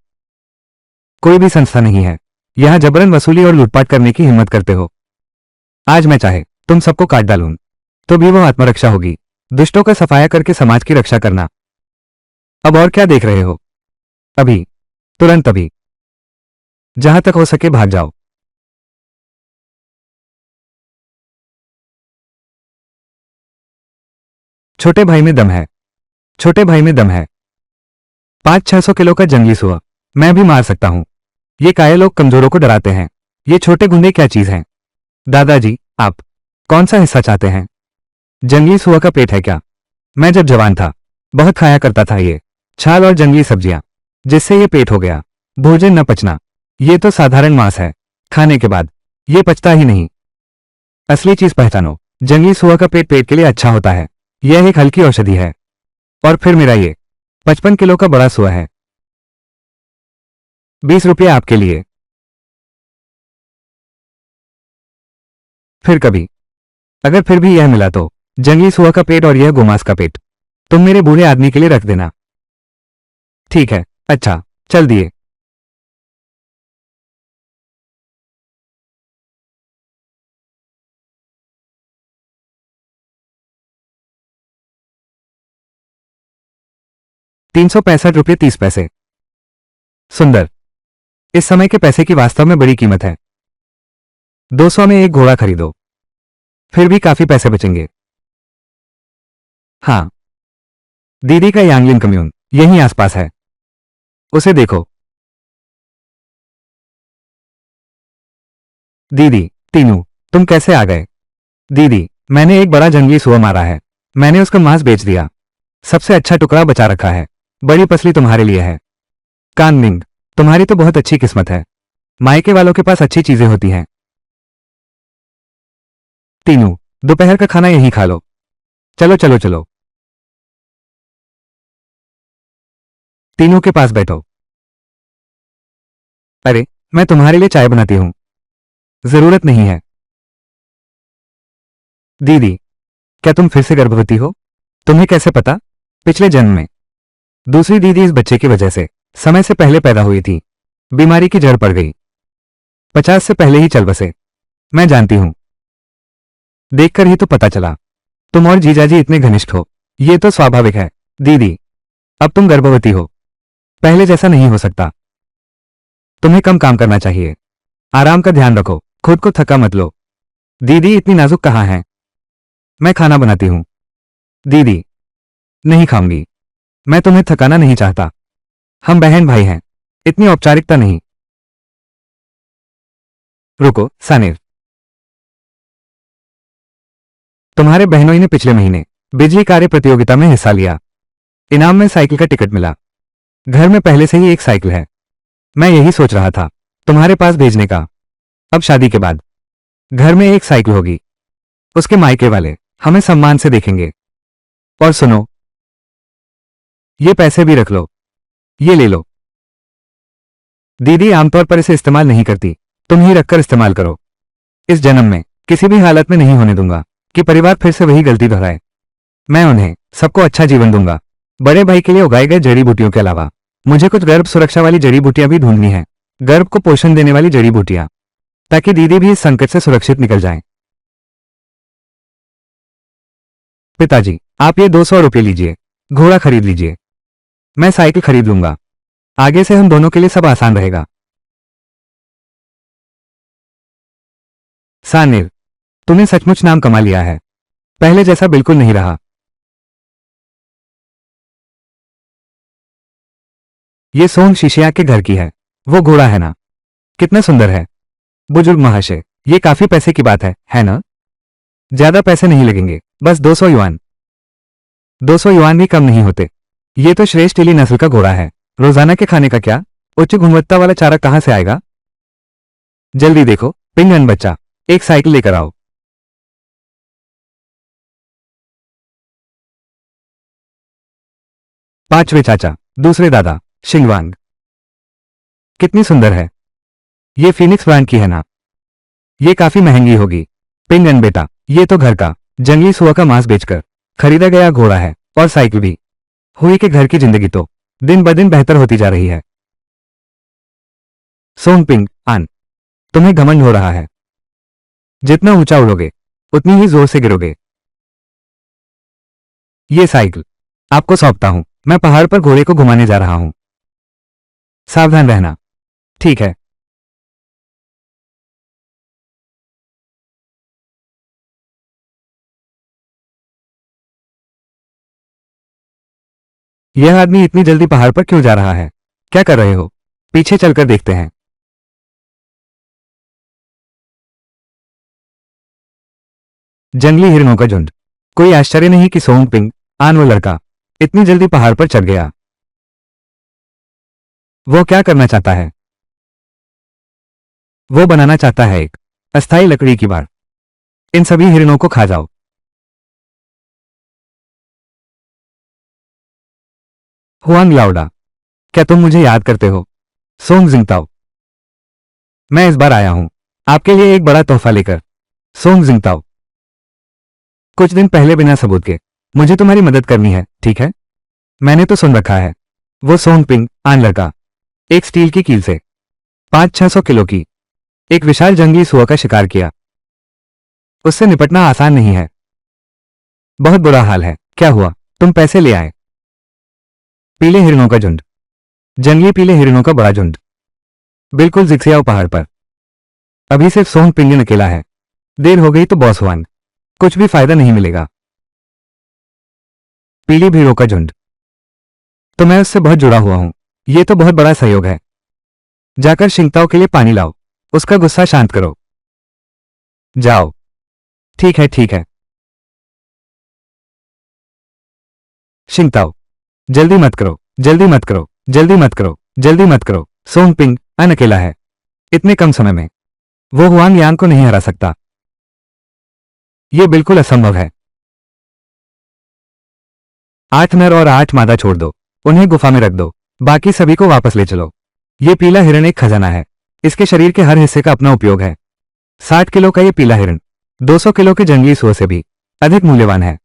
कोई भी संस्था नहीं है। यहां जबरन वसूली और लूटपाट करने की हिम्मत करते हो। आज मैं चाहे तुम सबको काट डालूं तो भी वो आत्मरक्षा होगी। दुष्टों का सफाया करके समाज की रक्षा करना। अब और क्या देख रहे हो? अभी, तुरंत अभी, जहां तक हो सके भाग जाओ। छोटे भाई में दम है। छोटे भाई में दम है। 500-600 किलो का जंगली सुअर मैं भी मार सकता हूं। ये काये लोग कमजोरों को डराते हैं। ये छोटे गुंडे क्या चीज हैं? दादाजी, आप कौन सा हिस्सा चाहते हैं? जंगली सुअर का पेट है क्या? मैं जब जवान था बहुत खाया करता था ये छाल और जंगली सब्जियां, जिससे ये पेट हो गया। भोजन न पचना। ये तो साधारण मांस है। खाने के बाद ये पचता ही नहीं। असली चीज पहचानो। जंगली सुअर का पेट पेट के लिए अच्छा होता है। यह एक हल्की औषधि है। और फिर मेरा ये 55 किलो का बड़ा सुअर है। 20 रुपये आपके लिए। फिर कभी अगर फिर भी यह मिला तो जंगली सुअर का पेट और यह गोमांस का पेट तुम मेरे बूढ़े आदमी के लिए रख देना। ठीक है, अच्छा, चल दिए। ₹365.30। सुंदर। इस समय के पैसे की वास्तव में बड़ी कीमत है। 200 में एक घोड़ा खरीदो, फिर भी काफी पैसे बचेंगे। हाँ, दीदी का यांगलिन कम्यून यहीं आसपास है। उसे देखो। दीदी, तीनू, तुम कैसे आ गए? दीदी, मैंने एक बड़ा जंगली सुअर मारा है। मैंने उसका मांस बेच दिया। सबसे अच्छा टुकड़ा बचा रखा है। बड़ी पसली तुम्हारे लिए है। कानमिंग, तुम्हारी तो बहुत अच्छी किस्मत है। मायके वालों के पास अच्छी चीजें होती हैं। तीनू, दोपहर का खाना यहीं खा लो। चलो चलो चलो। तीनों के पास बैठो। अरे, मैं तुम्हारे लिए चाय बनाती हूं। जरूरत नहीं है। दीदी, क्या तुम फिर से गर्भवती हो? तुम्हें कैसे पता? पिछले जन्म में दूसरी दीदी इस बच्चे की वजह से समय से पहले पैदा हुई थी। बीमारी की जड़ पड़ गई। 50 से पहले ही चल बसे। मैं जानती हूं। देखकर ही तो पता चला। तुम और जीजाजी इतने घनिष्ठ हो। ये तो स्वाभाविक है। दीदी, अब तुम गर्भवती हो। पहले जैसा नहीं हो सकता। तुम्हें कम काम करना चाहिए। आराम का ध्यान रखो। खुद को थका मत लो। दीदी, इतनी नाजुक कहाँ हैं? मैं खाना बनाती हूं। दीदी, नहीं खाऊंगी। मैं तुम्हें थकाना नहीं चाहता। हम बहन भाई हैं। इतनी औपचारिकता नहीं। रुको, सानिर। तुम्हारे बहनोई ने पिछले महीने बिजली कार्य प्रतियोगिता में हिस्सा लिया। इनाम में साइकिल का टिकट मिला। घर में पहले से ही एक साइकिल है। मैं यही सोच रहा था तुम्हारे पास भेजने का। अब शादी के बाद घर में एक साइकिल होगी। उसके मायके वाले हमें सम्मान से देखेंगे। और सुनो, ये पैसे भी रख लो। ये ले लो। दीदी आमतौर पर इसे इस्तेमाल नहीं करती। तुम ही रखकर इस्तेमाल करो। इस जन्म में किसी भी हालत में नहीं होने दूंगा कि परिवार फिर से वही गलती दोहराए। मैं उन्हें सबको अच्छा जीवन दूंगा। बड़े भाई के लिए उगाई गए जड़ी बूटियों के अलावा मुझे कुछ गर्भ सुरक्षा वाली जड़ी बूटियां भी ढूंढनी है। गर्भ को पोषण देने वाली जड़ी बूटियां, ताकि दीदी भी इस संकट से सुरक्षित निकल जाएं। पिताजी, आप ये 200 रुपये लीजिए। घोड़ा खरीद लीजिए। मैं साइकिल खरीद लूंगा। आगे से हम दोनों के लिए सब आसान रहेगा। सानिर, तूने सचमुच नाम कमा लिया है। पहले जैसा बिल्कुल नहीं रहा। ये सोम शिशिया के घर की है। वो घोड़ा है ना? कितना सुंदर है। बुजुर्ग महाशय, ये काफी पैसे की बात है ना? ज्यादा पैसे नहीं लगेंगे, बस 200 युआन। 200 युआन भी कम नहीं होते। ये तो श्रेष्ठ इली नस्ल का घोड़ा है। रोजाना के खाने का क्या? उच्च गुणवत्ता वाला चारा कहां से आएगा? जल्दी देखो, पिंगन बच्चा, एक साइकिल लेकर आओ। पांचवे चाचा, दूसरे दादा, शिंगवांग। कितनी सुंदर है। ये फिनिक्स ब्रांड की है ना? ये काफी महंगी होगी। पिंगन बेटा, ये तो घर का जंगली सुअर का मांस बेचकर खरीदा गया घोड़ा है। और साइकिल भी। हुई के घर की जिंदगी तो दिन ब दिन बेहतर होती जा रही है। सोंगपिंग आन, तुम्हें घमंड हो रहा है। जितना ऊंचा उड़ोगे उतनी ही जोर से गिरोगे। ये साइकिल आपको सौंपता हूं। मैं पहाड़ पर घोड़े को घुमाने जा रहा हूं। सावधान रहना। ठीक है। यह आदमी इतनी जल्दी पहाड़ पर क्यों जा रहा है? क्या कर रहे हो? पीछे चलकर देखते हैं। जंगली हिरणों का झुंड। कोई आश्चर्य नहीं कि सोंगपिंग आन वो लड़का इतनी जल्दी पहाड़ पर चढ़ गया। वो क्या करना चाहता है? वो बनाना चाहता है एक अस्थायी लकड़ी की बाड़। इन सभी हिरणों को खा जाओ। हुआंग लाओडा, क्या तुम मुझे याद करते हो? सोंग जिंगताओ, मैं इस बार आया हूं आपके लिए एक बड़ा तोहफा लेकर। सोंग जिंगताओ, कुछ दिन पहले बिना सबूत के मुझे तुम्हारी मदद करनी है, ठीक है? मैंने तो सुन रखा है वो सोंग पिंग आन लड़का एक स्टील की कील से 500-600 किलो की एक विशाल जंगली सुअर का शिकार किया। उससे निपटना आसान नहीं है। बहुत बुरा हाल है। क्या हुआ? तुम पैसे ले आए? पीले हिरणों का झुंड, जंगली पीले हिरणों का बड़ा झुंड, बिल्कुल जिक्सियाओ पहाड़ पर। अभी सिर्फ सोंग पिंगन अकेला है। देर हो गई तो बॉस हुआन, कुछ भी फायदा नहीं मिलेगा। पीली भीड़ों का झुंड, तो मैं उससे बहुत जुड़ा हुआ हूं। यह तो बहुत बड़ा सहयोग है। जाकर शिंगताओ के लिए पानी लाओ, उसका गुस्सा शांत करो। जाओ। ठीक है, ठीक है। शिंगताओ, जल्दी मत करो, जल्दी मत करो, जल्दी मत करो, जल्दी मत करो। सोंग पिंग अन अकेला है। इतने कम समय में वो हुआंग यांग को नहीं हरा सकता। यह बिल्कुल असंभव है। 8 नर और 8 मादा छोड़ दो, उन्हें गुफा में रख दो, बाकी सभी को वापस ले चलो। यह पीला हिरण एक खजाना है। इसके शरीर के हर हिस्से का अपना उपयोग है। 60 किलो का यह पीला हिरण 200 किलो के जंगली सुअर से भी अधिक मूल्यवान है।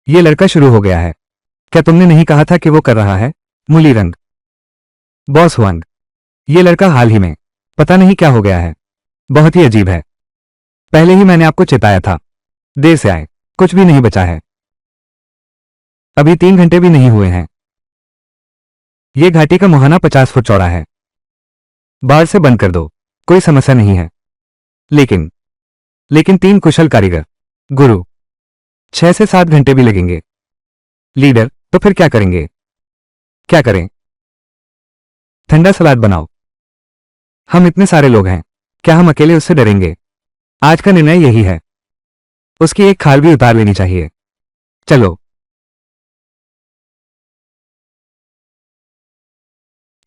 यह लड़का शुरू हो गया है। क्या तुमने नहीं कहा था कि वो कर रहा है? मूली रंग। बॉस हुआंग, ये लड़का हाल ही में पता नहीं क्या हो गया है। बहुत ही अजीब है। पहले ही मैंने आपको चेताया था। देर से आए, कुछ भी नहीं बचा है। अभी 3 घंटे भी नहीं हुए हैं। यह घाटी का मुहाना 50 फुट चौड़ा है। बाहर से बंद कर दो, कोई समस्या नहीं है। लेकिन लेकिन 3 कुशल कारीगर, गुरु, 6 से 7 घंटे भी लगेंगे। लीडर, तो फिर क्या करेंगे? क्या करें? ठंडा सलाद बनाओ। हम इतने सारे लोग हैं, क्या हम अकेले उससे डरेंगे? आज का निर्णय यही है। उसकी एक खाल भी उतार लेनी चाहिए। चलो।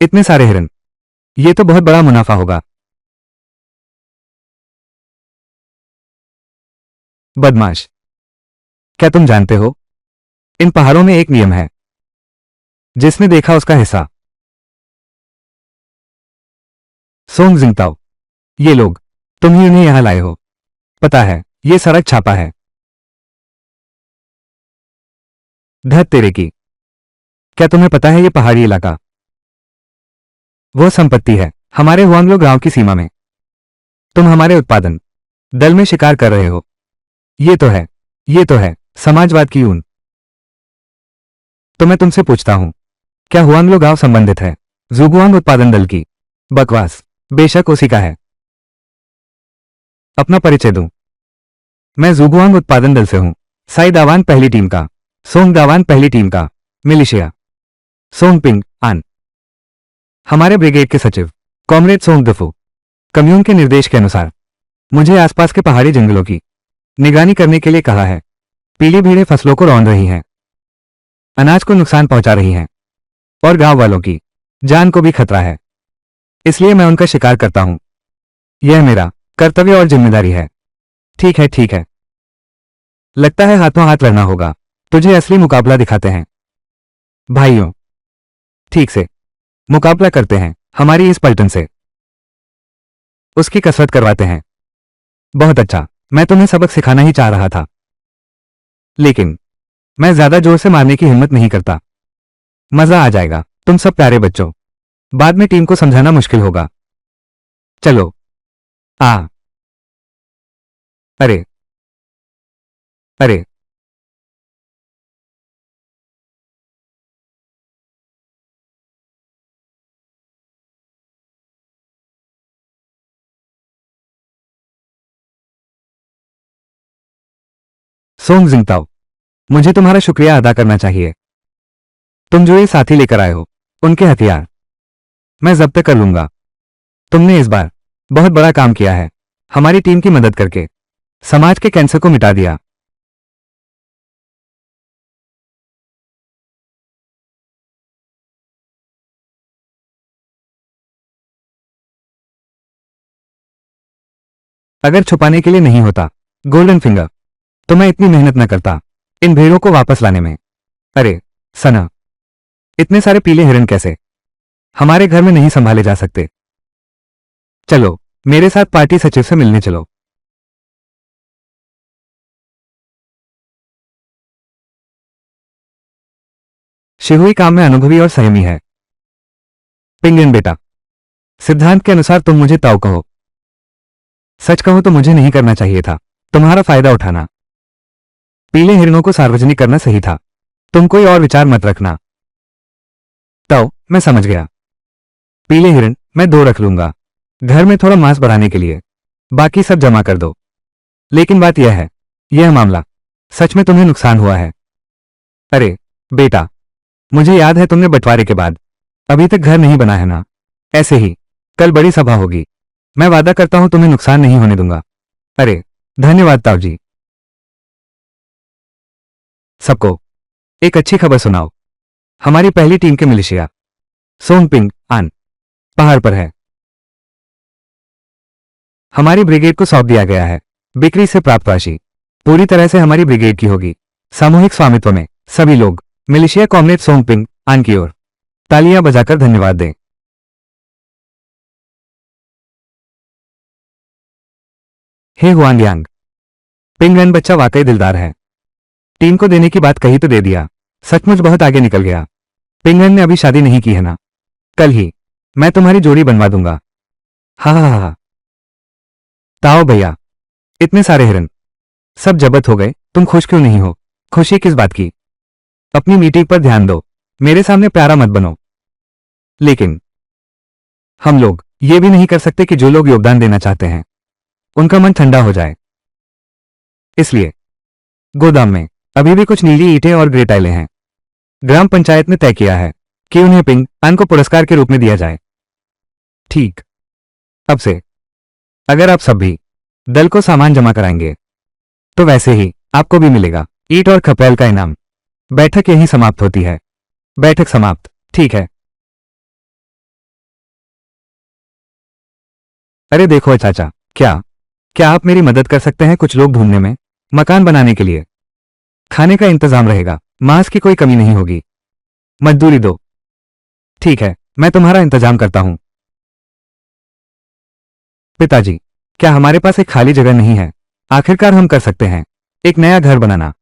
इतने सारे हिरन, ये तो बहुत बड़ा मुनाफा होगा। बदमाश, क्या तुम जानते हो इन पहाड़ों में एक नियम है, जिसने देखा उसका हिस्सा। सोंग जिंगताओ, ये लोग, तुम ही उन्हें यहां लाए हो। पता है, ये सड़क छापा है। धत तेरे की, क्या तुम्हें पता है ये पहाड़ी इलाका वो संपत्ति है हमारे हुआंगलो गांव की सीमा में। तुम हमारे उत्पादन दल में शिकार कर रहे हो। ये तो है समाजवाद की ऊन। तो मैं तुमसे पूछता हूं, क्या हुआंगलो गांव संबंधित है जुगुआंग उत्पादन दल की? बकवास, बेशक उसी का है। अपना परिचय दूं, मैं जुगुआंग उत्पादन दल से हूं। साई दावान पहली टीम का, सोंग दावान पहली टीम का मिलिशिया। सोंग पिंग आन, हमारे ब्रिगेड के सचिव। कॉमरेड सोंग दफू, कम्यून के निर्देश के अनुसार मुझे आसपास के पहाड़ी जंगलों की निगरानी करने के लिए कहा है। पीली भीड़ें फसलों को रौंद रही हैं, अनाज को नुकसान पहुंचा रही हैं और गांव वालों की जान को भी खतरा है। इसलिए मैं उनका शिकार करता हूं। यह मेरा कर्तव्य और जिम्मेदारी है। ठीक है, ठीक है। लगता है हाथों हाथ लड़ना होगा। तुझे असली मुकाबला दिखाते हैं भाइयों। ठीक से मुकाबला करते हैं हमारी इस पलटन से। उसकी कसरत करवाते हैं। बहुत अच्छा, मैं तुम्हें सबक सिखाना ही चाह रहा था, लेकिन मैं ज्यादा जोर से मारने की हिम्मत नहीं करता। मजा आ जाएगा तुम सब प्यारे बच्चों। बाद में टीम को समझाना मुश्किल होगा। चलो। आ अरे अरे, सोंग जिंगताओ, मुझे तुम्हारा शुक्रिया अदा करना चाहिए। तुम जो ये साथी लेकर आए हो, उनके हथियार मैं जब्त कर लूंगा। तुमने इस बार बहुत बड़ा काम किया है। हमारी टीम की मदद करके समाज के कैंसर को मिटा दिया। अगर छुपाने के लिए नहीं होता गोल्डन फिंगर तो मैं इतनी मेहनत न करता इन भेड़ों को वापस लाने में। अरे सना, इतने सारे पीले हिरण कैसे हमारे घर में नहीं संभाले जा सकते? चलो मेरे साथ पार्टी सचिव से मिलने चलो। शिहुई काम में अनुभवी और संयमी है। पिंगुइन बेटा, सिद्धांत के अनुसार तुम मुझे ताऊ कहो। सच कहो तो मुझे नहीं करना चाहिए था तुम्हारा फायदा उठाना। पीले हिरणों को सार्वजनिक करना सही था। तुम कोई और विचार मत रखना। ताऊ, मैं समझ गया। पीले हिरण मैं 2 रख लूंगा घर में थोड़ा मांस बढ़ाने के लिए, बाकी सब जमा कर दो। लेकिन बात यह है, यह मामला सच में तुम्हें नुकसान हुआ है? अरे बेटा, मुझे याद है तुमने बंटवारे के बाद अभी तक घर नहीं बना है ना? ऐसे ही कल बड़ी सभा होगी, मैं वादा करता हूं तुम्हें नुकसान नहीं होने दूंगा। अरे धन्यवाद ताऊ जी। सबको एक अच्छी खबर सुनाओ। हमारी पहली टीम के मिलिशिया सोंगपिंग आन पहाड़ पर है। हमारी ब्रिगेड को सौंप दिया गया है। बिक्री से प्राप्त राशि पूरी तरह से हमारी ब्रिगेड की होगी। सामूहिक स्वामित्व में सभी लोग मिलिशिया कॉमरेड सोंगपिंग आन की ओर तालियां बजाकर धन्यवाद दें। हे हुआंगयांग, पिंगन बच्चा वाकई दिलदार है। टीम को देने की बात कही तो दे दिया, सचमुच बहुत आगे निकल गया। पिंगन ने अभी शादी नहीं की है ना? कल ही मैं तुम्हारी जोड़ी बनवा दूंगा। हा हा हा हा। ताओ भैया, इतने सारे हिरन सब जब्त हो गए, तुम खुश क्यों नहीं हो? खुशी किस बात की? अपनी मीटिंग पर ध्यान दो, मेरे सामने प्यारा मत बनो। लेकिन हम लोग ये भी नहीं कर सकते कि जो लोग योगदान देना चाहते हैं उनका मन ठंडा हो जाए। इसलिए गोदाम में अभी भी कुछ नीली ईंटें और ग्रे टाइलें हैं। ग्राम पंचायत ने तय किया है कि उन्हें पिंग आन को पुरस्कार के रूप में दिया जाए। ठीक, अब से अगर आप सब भी दल को सामान जमा कराएंगे तो वैसे ही आपको भी मिलेगा ईंट और खपेल का इनाम। बैठक यहीं समाप्त होती है। बैठक समाप्त। ठीक है। अरे देखो चाचा, क्या क्या आप मेरी मदद कर सकते हैं कुछ लोग ढूंढने में? मकान बनाने के लिए खाने का इंतजाम रहेगा, मांस की कोई कमी नहीं होगी। मजदूरी दो। ठीक है, मैं तुम्हारा इंतजाम करता हूं। पिताजी, क्या हमारे पास एक खाली जगह नहीं है? आखिरकार हम कर सकते हैं एक नया घर बनाना।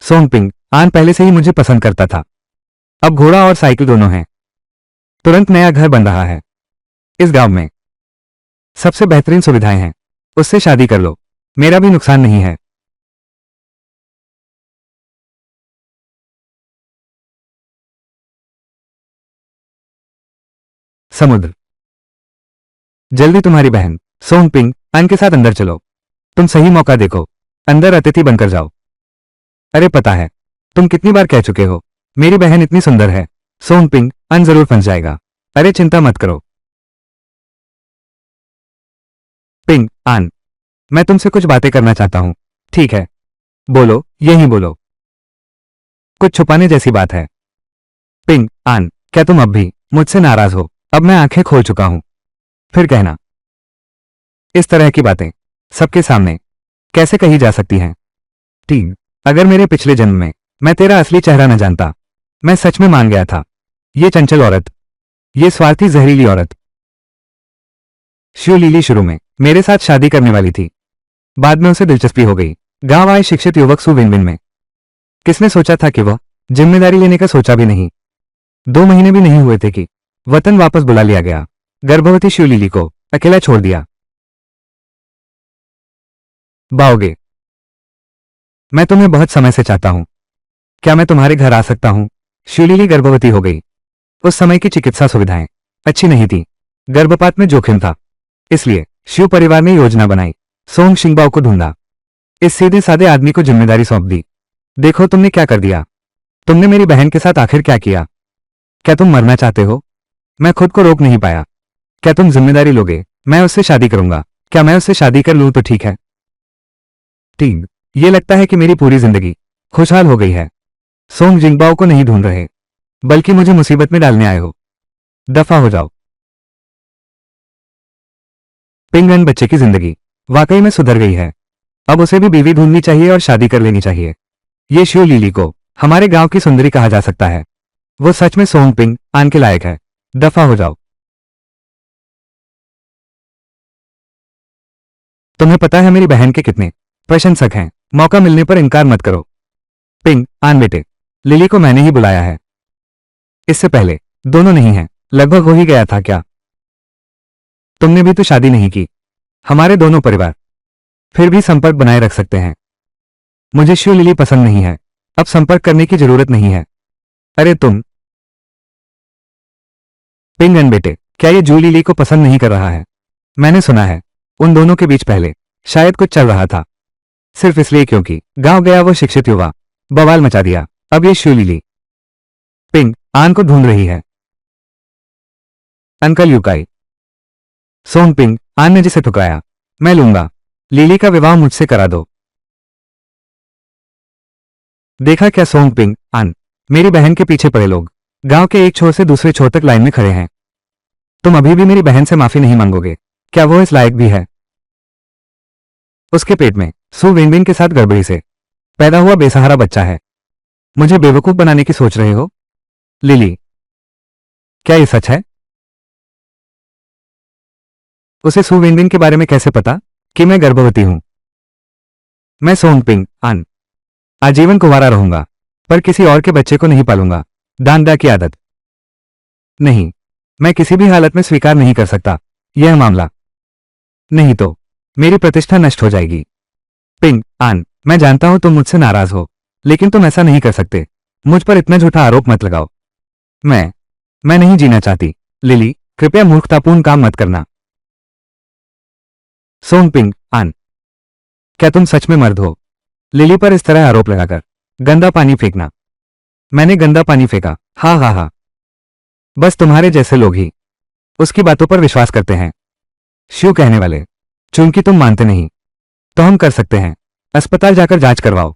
सोंगपिंग आन पहले से ही मुझे पसंद करता था। अब घोड़ा और साइकिल दोनों हैं। तुरंत नया घर बन रहा है। इस गांव में सबसे बेहतरीन सुविधाएं हैं। उससे शादी कर लो, मेरा भी नुकसान नहीं है। समुद्र, जल्दी तुम्हारी बहन सोंगपिंग आन के साथ अंदर चलो। तुम सही मौका देखो, अंदर अतिथि बनकर जाओ। अरे पता है, तुम कितनी बार कह चुके हो मेरी बहन इतनी सुंदर है। सोंगपिंग आन जरूर फंस जाएगा। अरे चिंता मत करो। पिंग आन, मैं तुमसे कुछ बातें करना चाहता हूं। ठीक है, बोलो, यही बोलो। कुछ छुपाने जैसी बात है? पिंग आन, क्या तुम अब भी मुझसे नाराज हो? अब मैं आंखें खोल चुका हूं, फिर कहना। इस तरह की बातें सबके सामने कैसे कही जा सकती हैं? टीम, अगर मेरे पिछले जन्म में मैं तेरा असली चेहरा न जानता, मैं सच में मान गया था। ये चंचल औरत, ये स्वार्थी जहरीली औरत शिवलीली शुरू में मेरे साथ शादी करने वाली थी। बाद में उसे दिलचस्पी हो गई गांव आए शिक्षित युवक सु विन विन में। किसने सोचा था कि वह जिम्मेदारी लेने का सोचा भी नहीं। 2 महीने भी नहीं हुए थे कि वतन वापस बुला लिया गया। गर्भवती शिवलीली को अकेला छोड़ दिया। बाओगे, मैं तुम्हें बहुत समय से चाहता हूं। क्या मैं तुम्हारे घर आ सकता हूं? शिवलीली गर्भवती हो गई। उस समय की चिकित्सा सुविधाएं अच्छी नहीं थी। गर्भपात में जोखिम था। इसलिए शिव परिवार ने योजना बनाई। सोंग शिंगबाओ को ढूंढा। इस सीधे साधे आदमी को जिम्मेदारी सौंप दी। देखो तुमने क्या कर दिया। तुमने मेरी बहन के साथ आखिर क्या किया? क्या तुम मरना चाहते हो? मैं खुद को रोक नहीं पाया। क्या तुम जिम्मेदारी लोगे? मैं उससे शादी करूंगा। क्या मैं उससे शादी कर लूं तो ठीक है? टीम, ये लगता है कि मेरी पूरी जिंदगी खुशहाल हो गई है। सोंग जिंगबाओ को नहीं ढूंढ रहे, बल्कि मुझे मुसीबत में डालने आए हो। दफा हो जाओ। पिंगन बच्चे की जिंदगी वाकई में सुधर गई है। अब उसे भी बीवी ढूंढनी चाहिए और शादी कर लेनी चाहिए। ये शिव लीली को हमारे गांव की सुंदरी कहा जा सकता है। वो सच में सोंगपिंग आन के लायक है। दफा हो जाओ। तुम्हें पता है मेरी बहन के कितने प्रशंसक हैं। मौका मिलने पर इनकार मत करो। पिंग आन बेटे, लिली को मैंने ही बुलाया है। इससे पहले दोनों नहीं हैं। लगभग हो ही गया था क्या? तुमने भी तो शादी नहीं की। हमारे दोनों परिवार फिर भी संपर्क बनाए रख सकते हैं। मुझे शिव लिली पसंद नहीं है। अब संपर्क करने की जरूरत नहीं है। अरे तुम पिंगन बेटे, क्या ये जू लिली को पसंद नहीं कर रहा है? मैंने सुना है उन दोनों के बीच पहले शायद कुछ चल रहा था। सिर्फ इसलिए क्योंकि गांव गया वो शिक्षित युवा बवाल मचा दिया। अब ये शिव लिली पिंग आन को ढूंढ रही है। अंकल युकाई सोंग पिंग आन ने जिसे ठुकराया मैं लूंगा। लिली का विवाह मुझसे करा दो। देखा क्या सोंग पिंग आन, मेरी बहन के पीछे पड़े लोग गांव के एक छोर से दूसरे छोर तक लाइन में खड़े हैं। तुम अभी भी मेरी बहन से माफी नहीं मांगोगे? क्या वो इस लायक भी है? उसके पेट में सु विंगविंग के साथ गड़बड़ी से पैदा हुआ बेसहारा बच्चा है। मुझे बेवकूफ बनाने की सोच रहे हो? लिली, क्या ये सच है? उसे सु विंगविंग के बारे में कैसे पता कि मैं गर्भवती हूं? मैं सोंगपिंग आन आजीवन कुंवारा रहूंगा, पर किसी और के बच्चे को नहीं पालूंगा। दानदा की आदत नहीं, मैं किसी भी हालत में स्वीकार नहीं कर सकता यह मामला। नहीं तो मेरी प्रतिष्ठा नष्ट हो जाएगी। पिंग आन, मैं जानता हूं तुम मुझसे नाराज हो, लेकिन तुम ऐसा नहीं कर सकते। मुझ पर इतना झूठा आरोप मत लगाओ। मैं मैं नहीं जीना चाहती। लिली, कृपया मूर्खतापूर्ण काम मत करना। सोंगपिंग आन, क्या तुम सच में मर्द हो? लिली पर इस तरह आरोप लगाकर गंदा पानी फेंकना। मैंने गंदा पानी फेंका? हा हा हा। बस तुम्हारे जैसे लोग ही उसकी बातों पर विश्वास करते हैं। शिव कहने वाले, चूंकि तुम मानते नहीं तो हम कर सकते हैं। अस्पताल जाकर जांच करवाओ।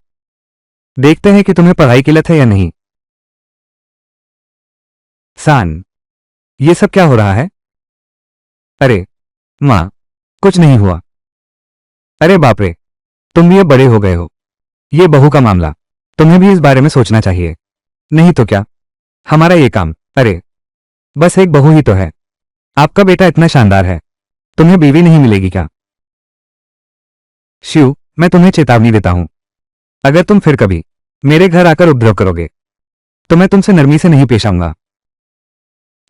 देखते हैं कि तुम्हें पढ़ाई की लत है या नहीं। सान, ये सब क्या हो रहा है? अरे माँ, कुछ नहीं हुआ। अरे बाप रे, तुम भी अब बड़े हो गए हो। ये बहू का मामला, तुम्हें भी इस बारे में सोचना चाहिए। नहीं तो क्या, हमारा ये काम। अरे बस एक बहू ही तो है। आपका बेटा इतना शानदार है, तुम्हें बीवी नहीं मिलेगी क्या? शिव, मैं तुम्हें चेतावनी देता हूं, अगर तुम फिर कभी मेरे घर आकर उपद्रव करोगे तो मैं तुमसे नरमी से नहीं पेश आऊंगा।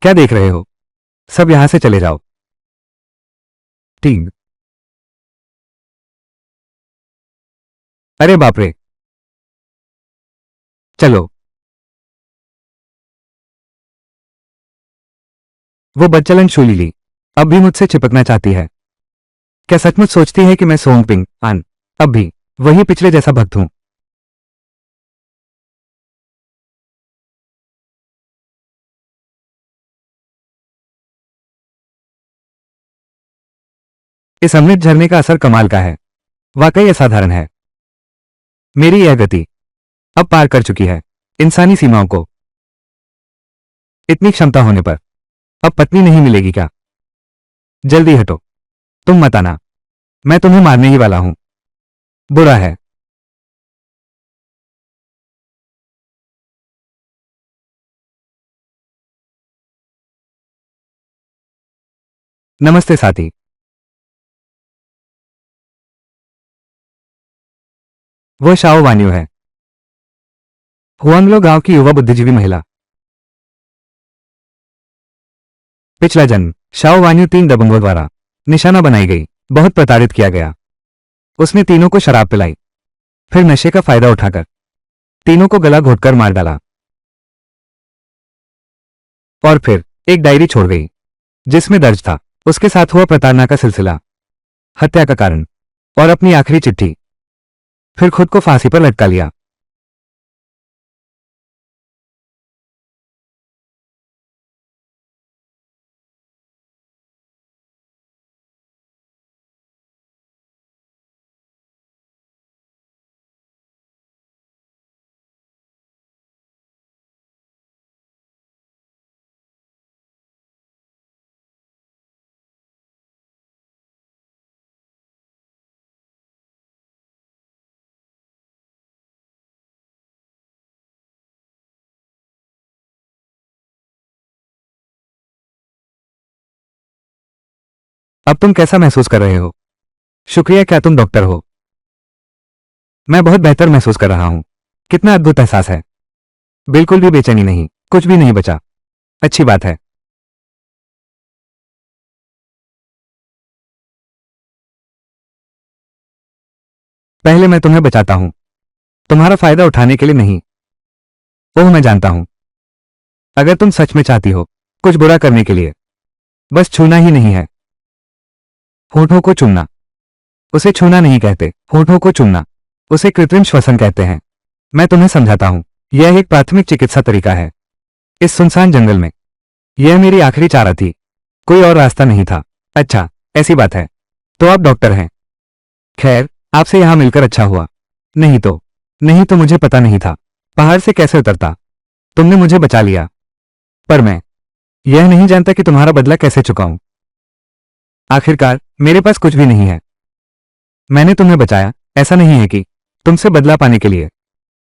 क्या देख रहे हो? सब यहां से चले जाओ। ठीक। अरे बाप रे, चलो। वो बच्चलन शूलिली अब भी मुझसे चिपकना चाहती है। क्या सचमुच सोचती है कि मैं सोंगपिंग आन अब भी वही पिछले जैसा भक्त हूं? इस अमृत झरने का असर कमाल का है। वाकई असाधारण है। मेरी यह गति अब पार कर चुकी है इंसानी सीमाओं को। इतनी क्षमता होने पर अब पत्नी नहीं मिलेगी क्या? जल्दी हटो, तुम मत आना। मैं तुम्हें मारने ही वाला हूं। बुरा है। नमस्ते साथी। वह शाओ वान्यू है, हुआंगलो गांव की युवा बुद्धिजीवी महिला। पिछला जन्म शाओ वान्यू 3 दबंगों द्वारा निशाना बनाई गई, बहुत प्रताड़ित किया गया। उसने तीनों को शराब पिलाई, फिर नशे का फायदा उठाकर तीनों को गला घोटकर मार डाला और फिर एक डायरी छोड़ गई जिसमें दर्ज था उसके साथ हुआ प्रताड़ना का सिलसिला, हत्या का कारण और अपनी आखिरी चिट्ठी। फिर खुद को फांसी पर लटका लिया। अब तुम कैसा महसूस कर रहे हो? शुक्रिया, क्या तुम डॉक्टर हो? मैं बहुत बेहतर महसूस कर रहा हूं। कितना अद्भुत एहसास है। बिल्कुल भी बेचैनी नहीं, कुछ भी नहीं बचा। अच्छी बात है। पहले मैं तुम्हें बचाता हूं, तुम्हारा फायदा उठाने के लिए नहीं। ओह, मैं जानता हूं। अगर तुम सच में चाहती हो कुछ बुरा करने के लिए, बस छूना ही नहीं है। होठों को चूमना, उसे छूना नहीं कहते, होठों को चूमना, उसे कृत्रिम श्वसन कहते हैं। मैं तुम्हें समझाता हूं, यह एक प्राथमिक चिकित्सा तरीका है। इस सुनसान जंगल में यह मेरी आखिरी चारा थी, कोई और रास्ता नहीं था। अच्छा, ऐसी बात है, तो आप डॉक्टर हैं। खैर, आपसे यहां मिलकर अच्छा हुआ। नहीं तो मुझे पता नहीं था पहाड़ से कैसे उतरता। तुमने मुझे बचा लिया, पर मैं यह नहीं जानता कि तुम्हारा बदला कैसे चुकाऊं। आखिरकार मेरे पास कुछ भी नहीं है। मैंने तुम्हें बचाया, ऐसा नहीं है कि तुमसे बदला पाने के लिए।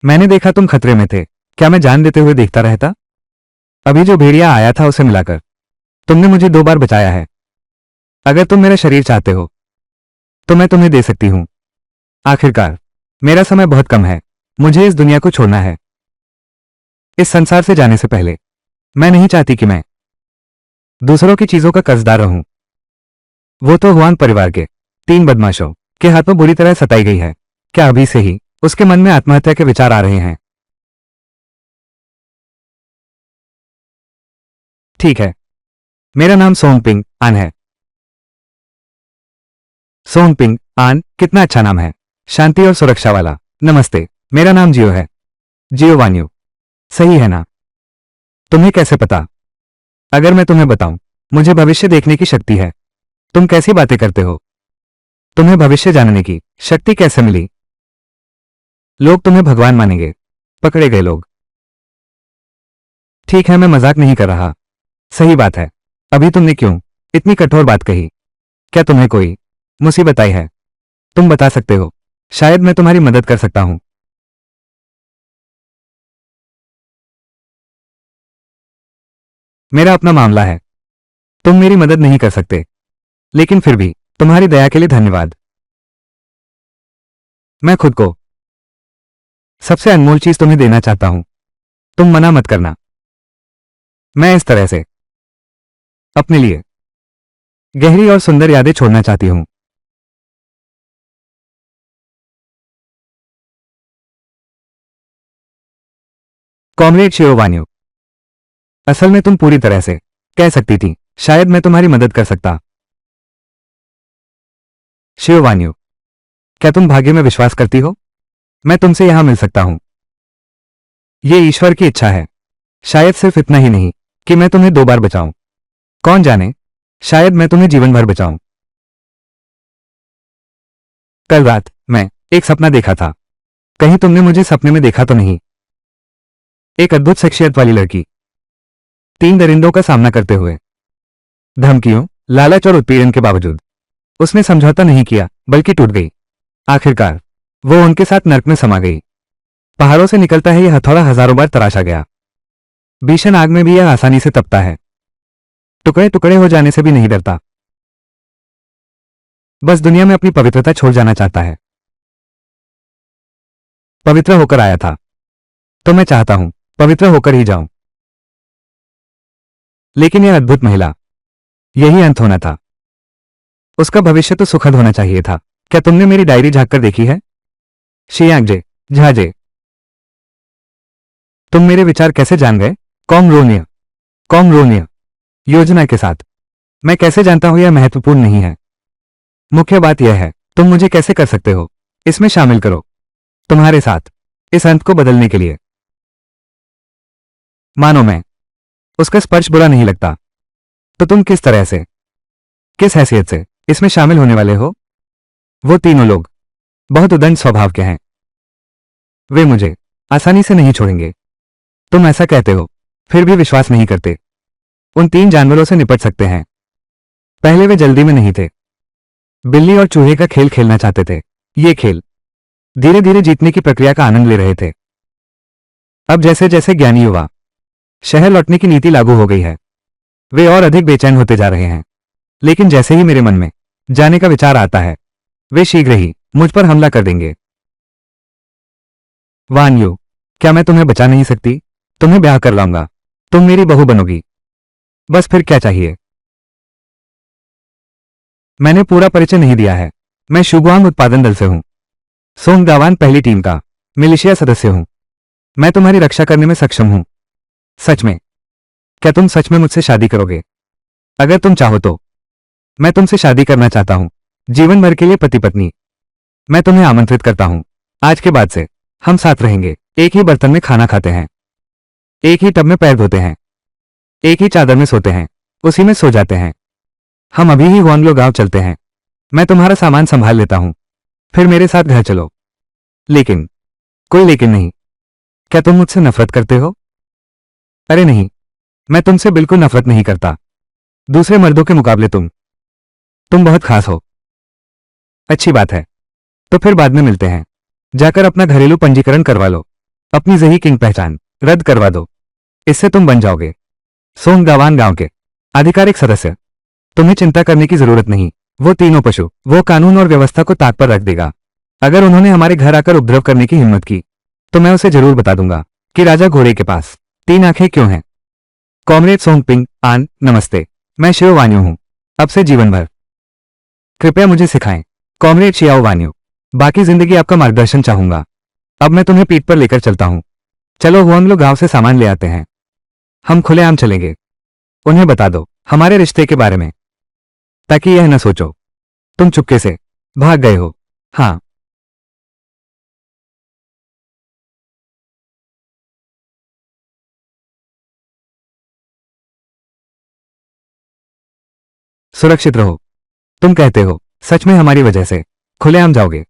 मैंने देखा तुम खतरे में थे, क्या मैं जान देते हुए देखता रहता? अभी जो भेड़िया आया था उसे मिलाकर तुमने मुझे 2 बार बचाया है। अगर तुम मेरा शरीर चाहते हो तो मैं तुम्हें दे सकती हूं। आखिरकार मेरा समय बहुत कम है, मुझे इस दुनिया को छोड़ना है। इस संसार से जाने से पहले मैं नहीं चाहती कि मैं दूसरों की चीजों का कर्जदार रहूं। वो तो हुआन परिवार के 3 बदमाशों के हाथों बुरी तरह सताई गई है। क्या अभी से ही उसके मन में आत्महत्या के विचार आ रहे हैं? ठीक है, मेरा नाम सोंगपिंग आन है। सोंगपिंग आन, कितना अच्छा नाम है, शांति और सुरक्षा वाला। नमस्ते, मेरा नाम जियो है। जियो वान्यू, सही है ना? तुम्हें कैसे पता? अगर मैं तुम्हें बताऊं, मुझे भविष्य देखने की शक्ति है। तुम कैसी बातें करते हो? तुम्हें भविष्य जानने की शक्ति कैसे मिली? लोग तुम्हें भगवान मानेंगे। पकड़े गए लोग। ठीक है, मैं मजाक नहीं कर रहा। सही बात है। अभी तुमने क्यों इतनी कठोर बात कही? क्या तुम्हें कोई मुसीबत आई है? तुम बता सकते हो, शायद मैं तुम्हारी मदद कर सकता हूं। मेरा अपना मामला है, तुम मेरी मदद नहीं कर सकते, लेकिन फिर भी तुम्हारी दया के लिए धन्यवाद। मैं खुद को सबसे अनमोल चीज तुम्हें देना चाहता हूं। तुम मना मत करना। मैं इस तरह से अपने लिए गहरी और सुंदर यादें छोड़ना चाहती हूं। कॉमरेड शिरोवान्यू, असल में तुम पूरी तरह से कह सकती थी, शायद मैं तुम्हारी मदद कर सकता। शिरोवान्यू, क्या तुम भाग्य में विश्वास करती हो? मैं तुमसे यहां मिल सकता हूं। यह ईश्वर की इच्छा है। शायद सिर्फ इतना ही नहीं कि मैं तुम्हें 2 बार बचाऊं। कौन जाने, शायद मैं तुम्हें जीवन भर बचाऊं। कल रात मैं एक सपना देखा था। कहीं तुमने मुझे सपने में देखा तो नहीं? एक अद्भुत शख्सियत वाली लड़की 3 दरिंदों का सामना करते हुए, धमकियों, लालच और उत्पीड़न के बावजूद उसने समझौता नहीं किया, बल्कि टूट गई। आखिरकार वो उनके साथ नर्क में समा गई। पहाड़ों से निकलता है यह हथौड़ा हजारों बार तराशा गया। भीषण आग में भी यह आसानी से तपता है, टुकड़े टुकड़े हो जाने से भी नहीं डरता। बस दुनिया में अपनी पवित्रता छोड़ जाना चाहता है। पवित्र होकर आया था, तो मैं चाहता हूं पवित्र होकर ही जाऊं। लेकिन यह अद्भुत महिला, यही अंत होना था। उसका भविष्य तो सुखद होना चाहिए था। क्या तुमने मेरी डायरी झांक कर देखी है? शियांगजे, झाजे, तुम मेरे विचार कैसे जान गए? कॉमरोनिया योजना के साथ। मैं कैसे जानता हूं यह महत्वपूर्ण नहीं है। मुख्य बात यह है, तुम मुझे कैसे कर सकते हो इसमें शामिल करो, तुम्हारे साथ इस अंत को बदलने के लिए। मानो मैं उसका स्पर्श बुरा नहीं लगता, तो तुम किस तरह से, किस हैसियत से इसमें शामिल होने वाले हो? वो तीनों लोग बहुत उदंड स्वभाव के हैं। वे मुझे आसानी से नहीं छोड़ेंगे। तुम ऐसा कहते हो, फिर भी विश्वास नहीं करते। उन 3 जानवरों से निपट सकते हैं। पहले वे जल्दी में नहीं थे। बिल्ली और चूहे का खेल खेलना चाहते थे। ये खेल धीरे धीरे जीतने की प्रक्रिया का आनंद ले रहे थे। अब जैसे जैसे ज्ञानी युवा शहर लौटने की नीति लागू हो गई है, वे और अधिक बेचैन होते जा रहे हैं। लेकिन जैसे ही मेरे मन में जाने का विचार आता है, वे शीघ्र ही मुझ पर हमला कर देंगे। वान यू, क्या मैं तुम्हें बचा नहीं सकती? तुम्हें ब्याह कर लाऊंगा, तुम मेरी बहू बनोगी, बस फिर क्या चाहिए? मैंने पूरा परिचय नहीं दिया है। मैं शुगुआंग उत्पादन दल से हूं, सोंगदावान पहली टीम का मिलिशिया सदस्य हूं। मैं तुम्हारी रक्षा करने में सक्षम हूं। सच में? क्या तुम सच में मुझसे शादी करोगे? अगर तुम चाहो तो मैं तुमसे शादी करना चाहता हूं, जीवन भर के लिए पति पत्नी। मैं तुम्हें आमंत्रित करता हूं, आज के बाद से हम साथ रहेंगे, एक ही बर्तन में खाना खाते हैं, एक ही टब में पैर धोते हैं, एक ही चादर में सोते हैं, उसी में सो जाते हैं। हम अभी ही हुआंगलो गांव चलते हैं, मैं तुम्हारा सामान संभाल लेता हूं, फिर मेरे साथ घर चलो। लेकिन कोई लेकिन नहीं। क्या तुम मुझसे नफरत करते हो? अरे नहीं, मैं तुमसे बिल्कुल नफरत नहीं करता। दूसरे मर्दों के मुकाबले तुम बहुत खास हो। अच्छी बात है, तो फिर बाद में मिलते हैं। जाकर अपना घरेलू पंजीकरण करवा लो, अपनी जही किंग पहचान रद्द करवा दो, इससे तुम बन जाओगे सोंगदावान गांव के आधिकारिक सदस्य। तुम्हें चिंता करने की जरूरत नहीं, वो तीनों पशु वो कानून और व्यवस्था को ताक पर रख देगा। अगर उन्होंने हमारे घर आकर उपद्रव करने की हिम्मत की तो मैं उसे जरूर बता दूंगा कि राजा घोड़े के पास 3 आंखें क्यों हैं। कॉमरेड सोंगपिंग आन, नमस्ते। मैं शिव वान्यू हूं, अब से जीवन भर कृपया मुझे सिखाएं। कॉमरेड शियाओ वान्यू, बाकी जिंदगी आपका मार्गदर्शन चाहूंगा। अब मैं तुम्हें पीठ पर लेकर चलता हूं। चलो हुआंगलो गांव से सामान ले आते हैं, हम खुलेआम चलेंगे। उन्हें बता दो हमारे रिश्ते के बारे में, ताकि यह न सोचो तुम चुपके से भाग गए हो। हाँ, सुरक्षित रहो। तुम कहते हो सच में हमारी वजह से खुलेआम जाओगे?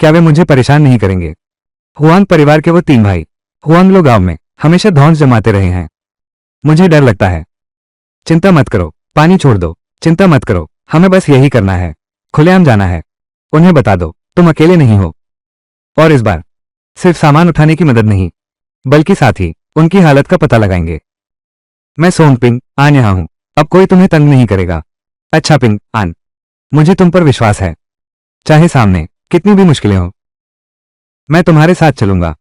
क्या वे मुझे परेशान नहीं करेंगे? हुआंग परिवार के वो 3 भाई हुआंगलो गांव में हमेशा धौंस जमाते रहे हैं, मुझे डर लगता है। चिंता मत करो, पानी छोड़ दो, चिंता मत करो, हमें बस यही करना है, खुलेआम जाना है। उन्हें बता दो तुम अकेले नहीं हो, और इस बार सिर्फ सामान उठाने की मदद नहीं, बल्कि साथ ही उनकी हालत का पता लगाएंगे। मैं सोंगपिंग आन यहां हूं, अब कोई तुम्हें तंग नहीं करेगा। अच्छा पिंग आन, मुझे तुम पर विश्वास है, चाहे सामने कितनी भी मुश्किलें हो, मैं तुम्हारे साथ चलूंगा।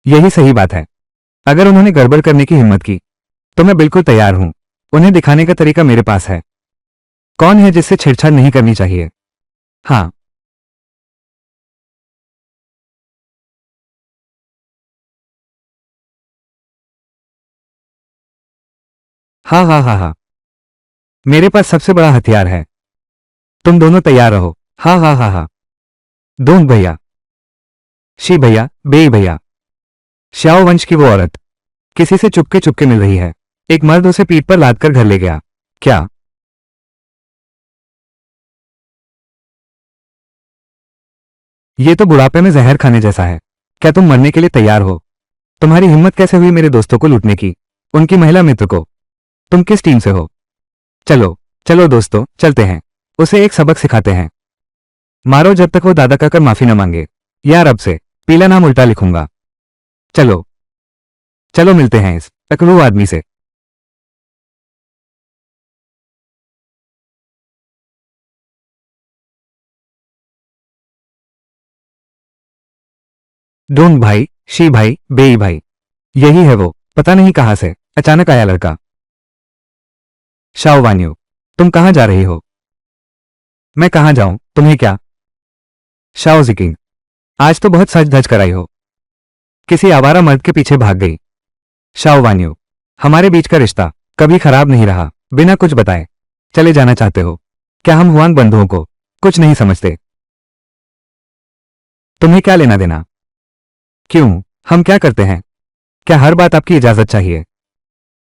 यही सही बात है। अगर उन्होंने गड़बड़ करने की हिम्मत की तो मैं बिल्कुल तैयार हूं, उन्हें दिखाने का तरीका मेरे पास है। कौन है जिससे छेड़छाड़ नहीं करनी चाहिए? हाँ, हाँ हाँ हाँ हाँ, मेरे पास सबसे बड़ा हथियार है। तुम दोनों तैयार रहो। हाँ हाँ हाँ हाँ, दोंग भैया, शी भैया, बेई भैया। श्याओ वंश की वो औरत किसी से चुपके चुपके मिल रही है, एक मर्द उसे पीठ पर लादकर घर ले गया। क्या? ये तो बुढ़ापे में जहर खाने जैसा है। क्या तुम मरने के लिए तैयार हो? तुम्हारी हिम्मत कैसे हुई मेरे दोस्तों को लूटने की, उनकी महिला मित्र को? तुम किस टीम से हो? चलो चलो दोस्तों, चलते हैं, उसे एक सबक सिखाते हैं। मारो जब तक वो दादा कहकर माफी न मांगे। यार अब से पीला नाम उल्टा लिखूंगा। चलो चलो, मिलते हैं इस अकड़ू आदमी से। डोंग भाई, शी भाई, बेई भाई, यही है वो, पता नहीं कहां से अचानक आया लड़का। शाओ वान्यू, तुम कहां जा रही हो? मैं कहां जाऊं, तुम्हें क्या? शाओ जिकिंग, आज तो बहुत सज धज कर आई हो, किसी आवारा मर्द के पीछे भाग गई। शाओ वान्यू, हमारे बीच का रिश्ता कभी खराब नहीं रहा, बिना कुछ बताए चले जाना चाहते हो? क्या हम हुआंग बंधुओं को कुछ नहीं समझते? तुम्हें क्या लेना देना? क्यों, हम क्या करते हैं? क्या हर बात आपकी इजाजत चाहिए?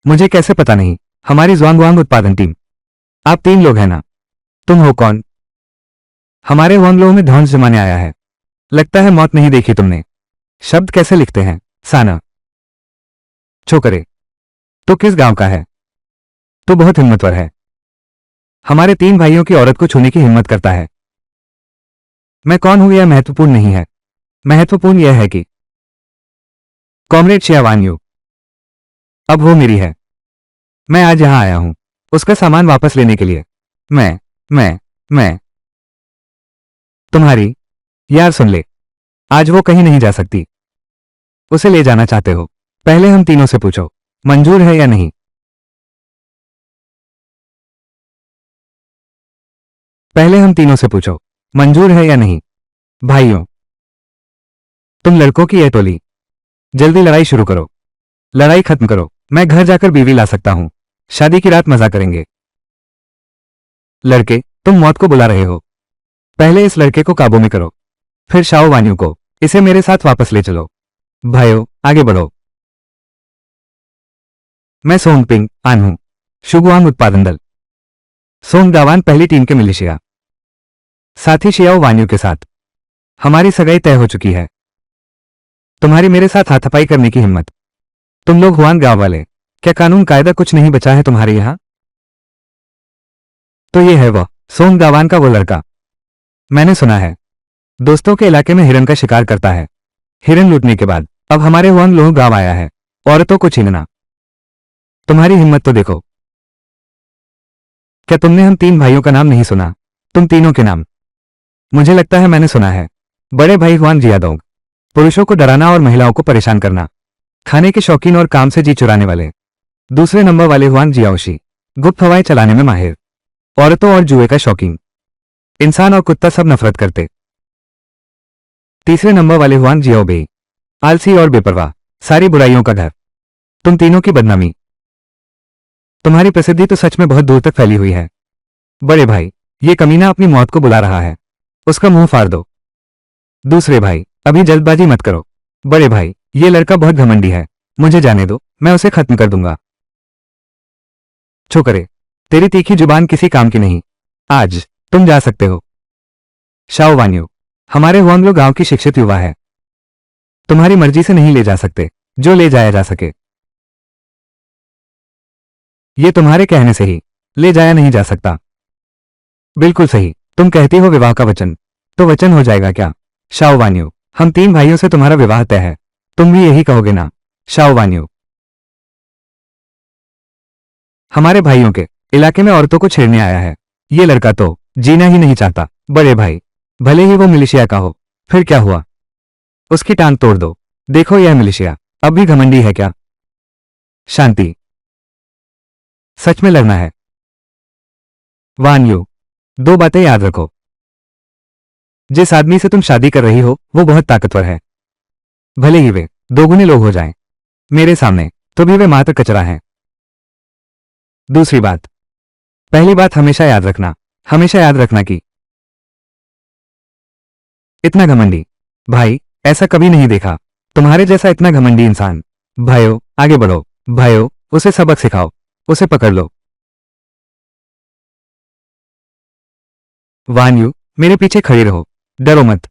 मुझे कैसे पता नहीं? हमारी ज्वांगवांग उत्पादन टीम, आप 3 लोग हैं ना? तुम हो कौन? हमारे वांगलों में ध्वंस जमाने आया है, लगता है मौत नहीं देखी तुमने। शब्द कैसे लिखते हैं? साना छोकरे, तो किस गांव का है? तो बहुत हिम्मतवर है, हमारे 3 भाइयों की औरत को छूने की हिम्मत करता है। मैं कौन हूं यह महत्वपूर्ण नहीं है, महत्वपूर्ण यह है कि कॉमरेड शियावान्यू अब वो मेरी है। मैं आज यहां आया हूं उसका सामान वापस लेने के लिए। मैं तुम्हारी। यार सुन ले, आज वो कहीं नहीं जा सकती। उसे ले जाना चाहते हो? पहले हम तीनों से पूछो, मंजूर है या नहीं। पहले हम तीनों से पूछो, मंजूर है या नहीं। भाइयों, तुम लड़कों की यह टोली, जल्दी लड़ाई शुरू करो, लड़ाई खत्म करो। मैं घर जाकर बीवी ला सकता हूं, शादी की रात मजा करेंगे। लड़के, तुम मौत को बुला रहे हो। पहले इस लड़के को काबू में करो, फिर शाओ वान्यू को। इसे मेरे साथ वापस ले चलो। भाइयों, आगे बढ़ो। मैं सोंगपिंग आन हूं, शुगुआंग उत्पादन दल, सोंगदावान पहली टीम के मिलिशिया, साथी शियाओ वान्यू के साथ। हमारी सगाई तय हो चुकी है। तुम्हारी मेरे साथ हाथापाई करने की हिम्मत? तुम लोग हुआन गांव वाले, क्या कानून कायदा कुछ नहीं बचा है तुम्हारे यहां? तो ये है वह सोंगदावान का वो लड़का। मैंने सुना है दोस्तों के इलाके में हिरन का शिकार करता है। हिरन लूटने के बाद अब हमारे हुआंग लोह गांव आया है, औरतों को छीनना। तुम्हारी हिम्मत तो देखो। क्या तुमने हम तीन भाइयों का नाम नहीं सुना? तुम तीनों के नाम मुझे लगता है मैंने सुना है। बड़े भाई हुआन जियादोंग, पुरुषों को डराना और महिलाओं को परेशान करना, खाने के शौकीन और काम से जी चुराने वाले। दूसरे नंबर वाले हुआन जियाओशी, गुप्त हवाएं चलाने में माहिर, औरतों और जुए का शौकीन, इंसान और कुत्ता सब नफरत करते। तीसरे नंबर वाले हुआन जियाओबेई, आलसी और बेपरवाह, सारी बुराइयों का घर। तुम तीनों की बदनामी, तुम्हारी प्रसिद्धि तो सच में बहुत दूर तक फैली हुई है। बड़े भाई, ये कमीना अपनी मौत को बुला रहा है, उसका मुंह फाड़ दो। दूसरे भाई, अभी जल्दबाजी मत करो। बड़े भाई, ये लड़का बहुत घमंडी है, मुझे जाने दो, मैं उसे खत्म कर दूंगा। छोकरे, तेरी तीखी जुबान किसी काम की नहीं। आज तुम जा सकते हो। शाओ वान्यू, हमारे हुआंगलो गांव की शिक्षित युवा है, तुम्हारी मर्जी से नहीं ले जा सकते, जो ले जाया जा सके। ये तुम्हारे कहने से ही ले जाया नहीं जा सकता। बिल्कुल सही, तुम कहती हो विवाह का वचन, तो वचन हो जाएगा क्या? शाओ वान्यू, हम तीन भाइयों से तुम्हारा विवाह तय है, तुम भी यही कहोगे ना? शाओ वान्यू, हमारे भाइयों के इलाके में औरतों को छेड़ने आया है, ये लड़का तो जीना ही नहीं चाहता। बड़े भाई, भले ही वो मिलिशिया का हो, फिर क्या हुआ? उसकी टांग तोड़ दो। देखो यह मिलिशिया अब भी घमंडी है क्या? शांति, सच में लड़ना है। वान्यू, दो बातें याद रखो, जिस आदमी से तुम शादी कर रही हो वो बहुत ताकतवर है, भले ही वे दोगुने लोग हो जाएं मेरे सामने, तो भी वे मात्र कचरा हैं। दूसरी बात, पहली बात हमेशा याद रखना कि इतना घमंडी भाई ऐसा कभी नहीं देखा, तुम्हारे जैसा इतना घमंडी इंसान। भाइयों, आगे बढ़ो। भाइयों, उसे सबक सिखाओ, उसे पकड़ लो। वान्यू, मेरे पीछे खड़ी रहो, डरो मत।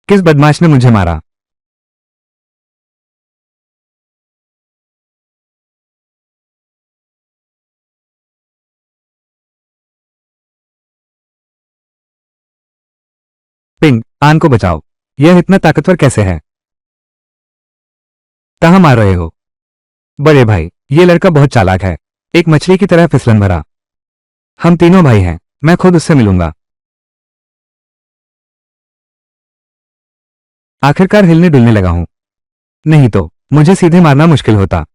किस बदमाश ने मुझे मारा? पिंग, आन को बचाओ। यह इतना ताकतवर कैसे है? कहां मार रहे हो? बड़े भाई, ये लड़का बहुत चालाक है, एक मछली की तरह फिसलन भरा। हम तीनों भाई हैं, मैं खुद उससे मिलूंगा। आखिरकार हिलने डुलने लगा हूं, नहीं तो मुझे सीधे मारना मुश्किल होता।